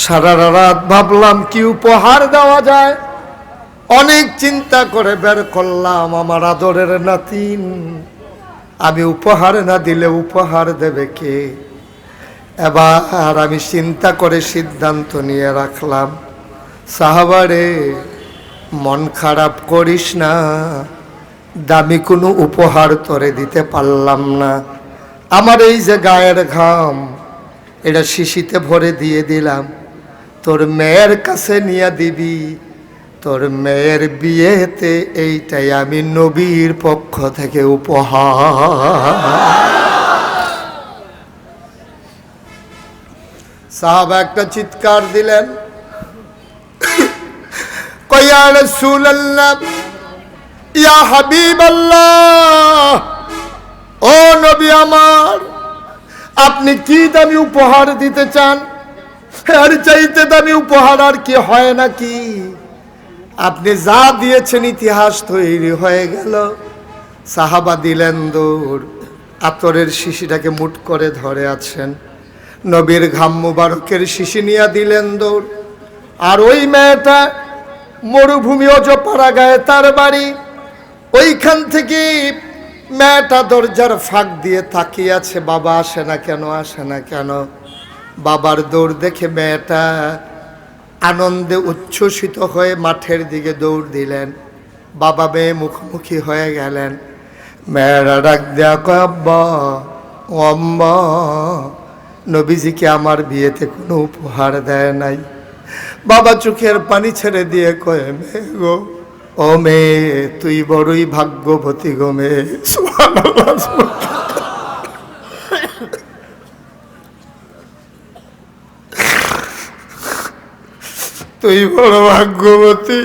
সারা রাত ভাবলাম কি উপহার দেওয়া যায়। অনেক চিন্তা করে বের করলাম, আমার আদরের নাতিন, আমি উপহার না দিলে উপহার দেবে কে? এবার আমি চিন্তা করে সিদ্ধান্ত নিয়ে রাখলাম, সাহাবারে, মন খারাপ করিস না, দামি কোনো উপহার তোরে দিতে পারলাম না। আমার এই যে গায়ের ঘাম, এটা শিশিতে ভরে দিয়ে দিলাম, তোর মেয়ের কাছে নিয়ে দিবি। তোর মেয়ের বিয়েতে এইটাই আমি নবীর পক্ষ থেকে উপহার। সাহাবা একটা চিৎকার দিলেন, ইয়া রাসূলুল্লাহ, ইয়া হাবিবাল্লাহ, ও নবী আমার, আপনি কি দামি উপহার দিতে চান? আর চাইতে দামি উপহার আর কি হয় নাকি? আপনি যা দিয়েছেন ইতিহাস তৈরি হয়ে গেল। সাহাবা দিলেন দৌড়, আতরের শিশিটাকে মুঠ করে ধরে আছেন। নবীর ঘাম মুবারকের শিশি নিয়ে দিলেন দৌড়। আর ওই মেয়েটা মরুভূমি অজপাড়া গায়ে তার বাড়ি, ওইখান থেকে মেয়েটা দরজার ফাঁক দিয়ে তাকিয়ে আছে, বাবা আসে না কেন, আসে না কেন? বাবার দৌড় দেখে মেয়েটা আনন্দে উচ্ছ্বসিত হয়ে মাঠের দিকে দৌড় দিলেন। বাবা মেয়ে মুখোমুখি হয়ে গেলেন। মেয়েরা ডাক দেয়া কয়, আব্বা, ও আম্মা, নবীজিকে আমার বিয়েতে কোনো উপহার দেয় নাই। বাবা চোখের পানি ছেড়ে দিয়ে কয়, মেয়ে গো, ও মেয়ে, তুই বড়ই ভাগ্যবতী গো মেয়ে। সুবহানাল্লাহ। তুই বড় ভাগ্যবতী,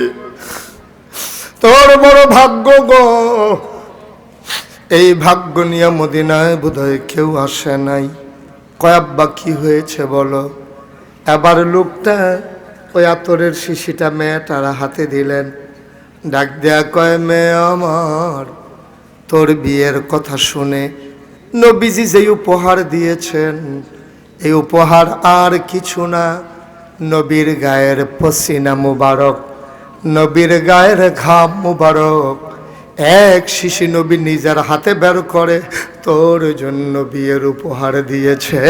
তোর বড় ভাগ্য গো। এই ভাগ্য নিয়ে মদিনায় বোধহয় কেউ আসে নাই। কয়, আব্বা কি হয়েছে বলো? এবার লোকটা ওই আতরের শিশিটা মেয়েটার হাতে দিলেন। ডাক দেয়া কয়, মেয়ে আমার, তোর বিয়ের কথা শুনে নবীজি যে উপহার দিয়েছেন, এই উপহার আর কিছু না, নবীর গায়ের পসিনা মুবারক, নবীর গায়ের ঘাম মুবারক। এক শিশি নবী নিজের হাতে বের করে তোর জন্য বিয়ের উপহার দিয়েছে।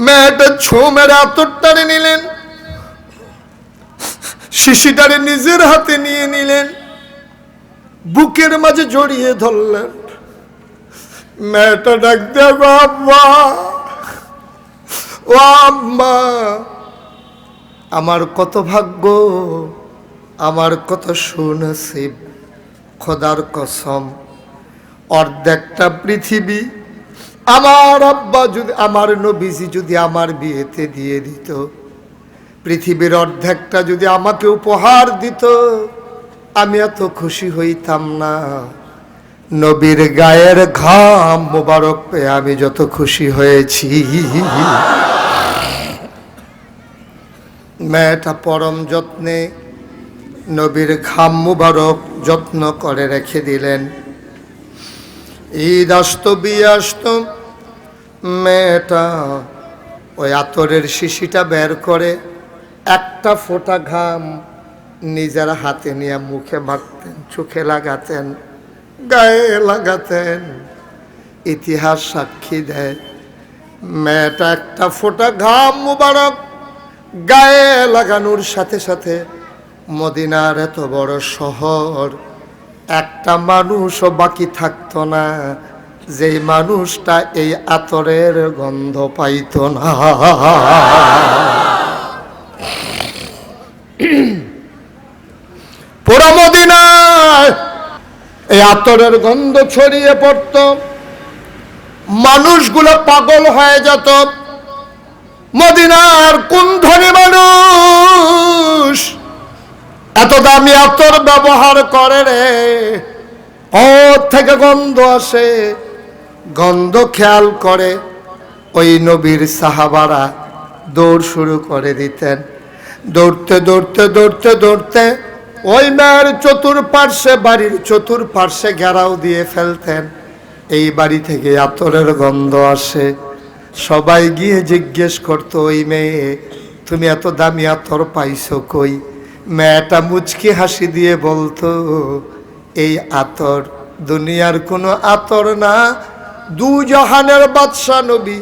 মেয়েটা ছো মেরে আতরটারে নিলেন, শিশিটারে নিজের হাতে নিয়ে নিলেন। বুকের মাঝে জড়িয়ে ধরলেন। মেয়েটা ডাক দিয়ে গো আম্মা, ও আম্মা, আমার কত ভাগ্য, আমার কত সুনসিব, খোদার কসম অর্ধেকটা পৃথিবী আমার আব্বা যদি, আমার নবীজি যদি আমার বিয়েতে দিয়ে দিত, পৃথিবীর অর্ধেকটা যদি আমাকে উপহার দিত, আমি এত খুশি হইতাম না। নবীর গায়ের ঘাম মোবারক পেয়ে আমি যত খুশি হয়েছি। মেয়েটা পরম যত্নে নবীর ঘাম মুবারক যত্ন করে রেখে দিলেন। ঈদ আসত, বিয়ে আসত, মেয়েটা ওই আতরের শিশিটা বের করে একটা ফোঁটা ঘাম নিজের হাতে নিয়ে মুখে মাখতেন, চোখে লাগাতেন, গায়ে লাগাতেন। ইতিহাস সাক্ষী দেয় মেয়েটা একটা ফোঁটা ঘাম মুবারক গায়ে লাগানোর সাথে সাথে মদিনার এত বড় শহর একটা মানুষও বাকি থাকতো না যেই মানুষটা এই আতরের গন্ধ পাইত না। পুরো মদিনায় এই আতরের গন্ধ ছড়িয়ে পড়ত, মানুষগুলো পাগল হয়ে যেত। মদিনার কোন ধনী মানুষ এত দামি আতর ব্যবহার করে রে? ওর থেকে গন্ধ আসে, গন্ধ খেয়াল করে ওই নবীর সাহাবারা দৌড় শুরু করে দিতেন। দৌড়তে দৌড়তে দৌড়তে দৌড়তে ওই মেয়ের চতুর্পার্শ্বে, বাড়ির চতুর্পার্শ্বে ঘেরাও দিয়ে ফেলতেন। এই বাড়ি থেকে আতরের গন্ধ আসে। সবাই গিয়ে জিজ্ঞেস করতো, ওই মেয়ে তুমি এত দামি আতর পাইছো কই? মেয়েটা মুচকি হাসি দিয়ে বলতো, এই আতর দুনিয়ার কোনো আতর না, দু জাহানের বাদশা নবী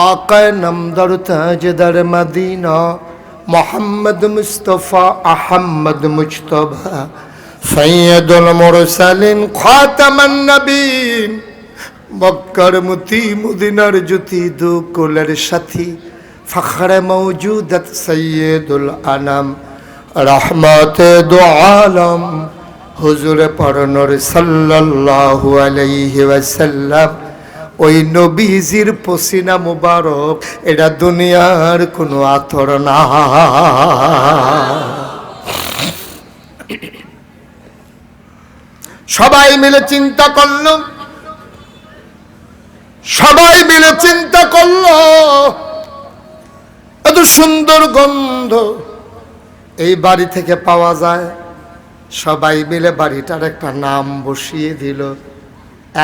আকায়ে নামদার তাজদার মদিনা মোহাম্মদ মুস্তফা আহমদ মুজতবা সৈয়দুল মুরসালিন খাতামান নবীন, মক্কার মতি মদিনার জ্যোতি দু কোলের সাথী ফখরে মওজুদাত সৈয়দুল আনাম রহমতে দু আলম হুজুরে পরনর সাল্লাল্লাহু আলাইহি ওয়াসাল্লাম। ওই নবীজির পসিনা মুবারক, এটা দুনিয়ার কোনো আতর না। সবাই মিলে চিন্তা করলো, সবাই মিলে চিন্তা করলো, এত সুন্দর গন্ধ এই বাড়ি থেকে পাওয়া যায়। সবাই মিলে বাড়িটার একটা নাম বসিয়ে দিল।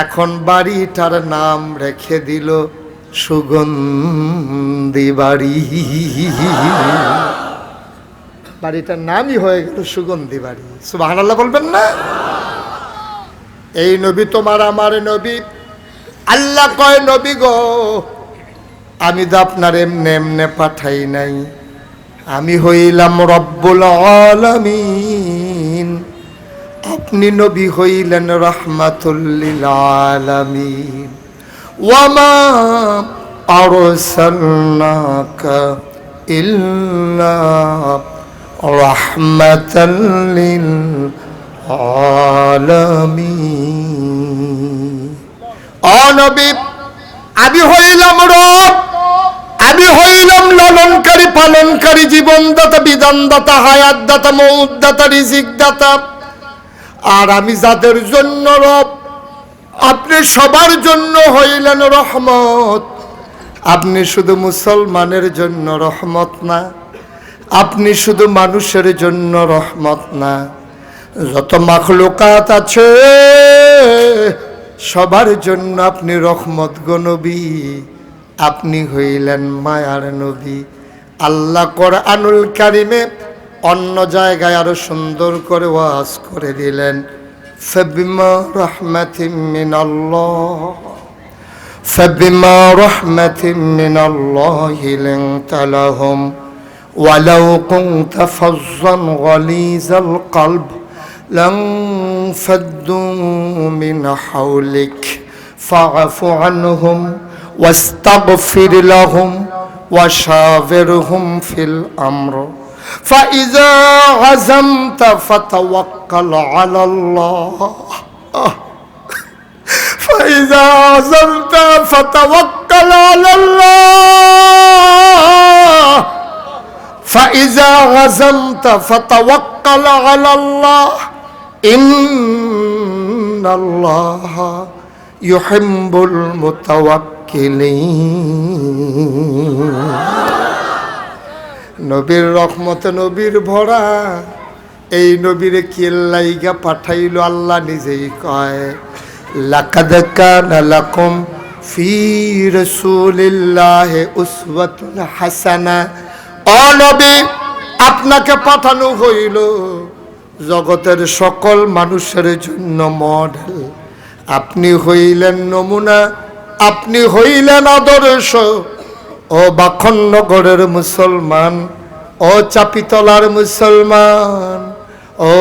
এখন বাড়িটার নাম রেখে দিল সুগন্ধি বাড়ি। বাড়িটার নামই হয়ে গেল সুগন্ধি বাড়ি। সুবহানাল্লাহ বলবেন না? এই নবী তোমার আমার নবী। আল্লাহ কয়, নবী গো আমি তো আপনার এমনে এমনে পাঠাই নাই, আমি হইলাম রব্বুল আলামিন, আপনি নবী হইলেন রাহমাতুল লিল আলামিন। ওয়ামা আরসালনাকা ইল্লা রাহমাতাল লিল আলামিন। ও নবী, আমি হইলাম রব, আমি হইলাম লালনকারী পালনকারী, জীবনদাতা, বিধানদাতা, হায়াতদাতা, মৌতদাতা, রিজিকদাতা। আর আমি যাদের জন্য রব, আপনি সবার জন্য হইলেন রহমত। আপনি শুধু মুসলমানের জন্য রহমত না, আপনি শুধু মানুষের জন্য রহমত না, যত মাখলুকাত আছে সবার জন্য আপনি রহমত গো নবী। আপনি হইলেন মায়ার নবী। আল্লাহ কোরআনুল কারিমে অন্য জায়গায় আরো সুন্দর করে ওয়াজ করে দিলেন, ফাবিমা রাহমাতিম মিনাল্লাহ, ফাবিমা রাহমাতিম মিনাল্লাহি লিনতা লাহুম ওয়ালাউ কুনতা ফাজ্জান গালিজাল কলব লান انفضوا من حولك فاعف عنهم واستغفر لهم وشاورهم في الأمر فإذا عزمت فتوكل على الله فإذا عزمت فتوكل على الله فإذا عزمت فتوكل على الله إن الله يحب المتوكلين নবীর রহমতে নবীর ভরা এই নবীরে কি লাইগা পাঠাইলো আল্লাহ নিজেই কয় লাকাদ কানা লাকুম ফি রাসূলিল্লাহি উসওয়াতুন হাসানা। ও নবী, আপনাকে পাঠানো হইল জগতের সকল মানুষের জন্য মডেল। আপনি হইলেন নমুনা, আপনি হইলেন আদর্শ। ও বাখনগরের মুসলমান, ও চাপিতলার মুসলমান, ও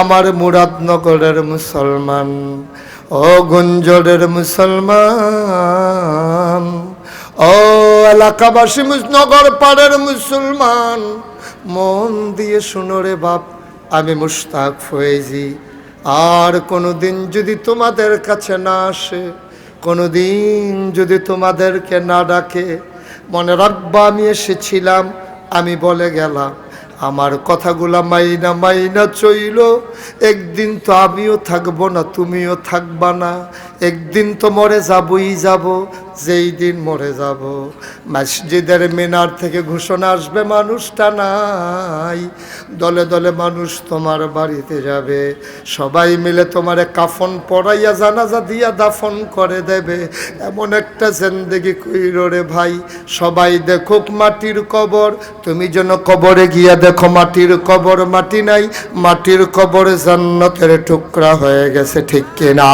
আমার মুরাদনগরের মুসলমান, ও গুঞ্জরের মুসলমান, ও এলাকাবাসী নগর পাড়ের মুসলমান, মন দিয়ে শুনো রে বাপ, আমি মুশতাক ফয়েজি আর কোনোদিন যদি তোমাদের কাছে না আসে, কোনোদিন যদি তোমাদেরকে না ডাকে, মনে রাখবা আমি এসেছিলাম, আমি বলে গেলাম, আমার কথাগুলা মাইনা মাইনা চইল। একদিন তো আমিও থাকবো না, তুমিও থাকবা না, একদিন তো মরে যাবই যাব। যেই দিন মরে যাব, মসজিদের মিনার থেকে ঘোষণা আসবে মানুষটা নাই, দলে দলে মানুষ তোমার বাড়িতে যাবে, সবাই মিলে তোমারে কাফন পরাইয়া জানাজা দিয়া দাফন করে দেবে। এমন একটা জিন্দেগি কইরো রে ভাই, সবাই দেখুক মাটির কবর, তুমি যেন কবরে গিয়া দেখো মাটির কবর, মাটি নাই, মাটির কবর জান্নাতের টুকরা হয়ে গেছে, ঠিক কিনা?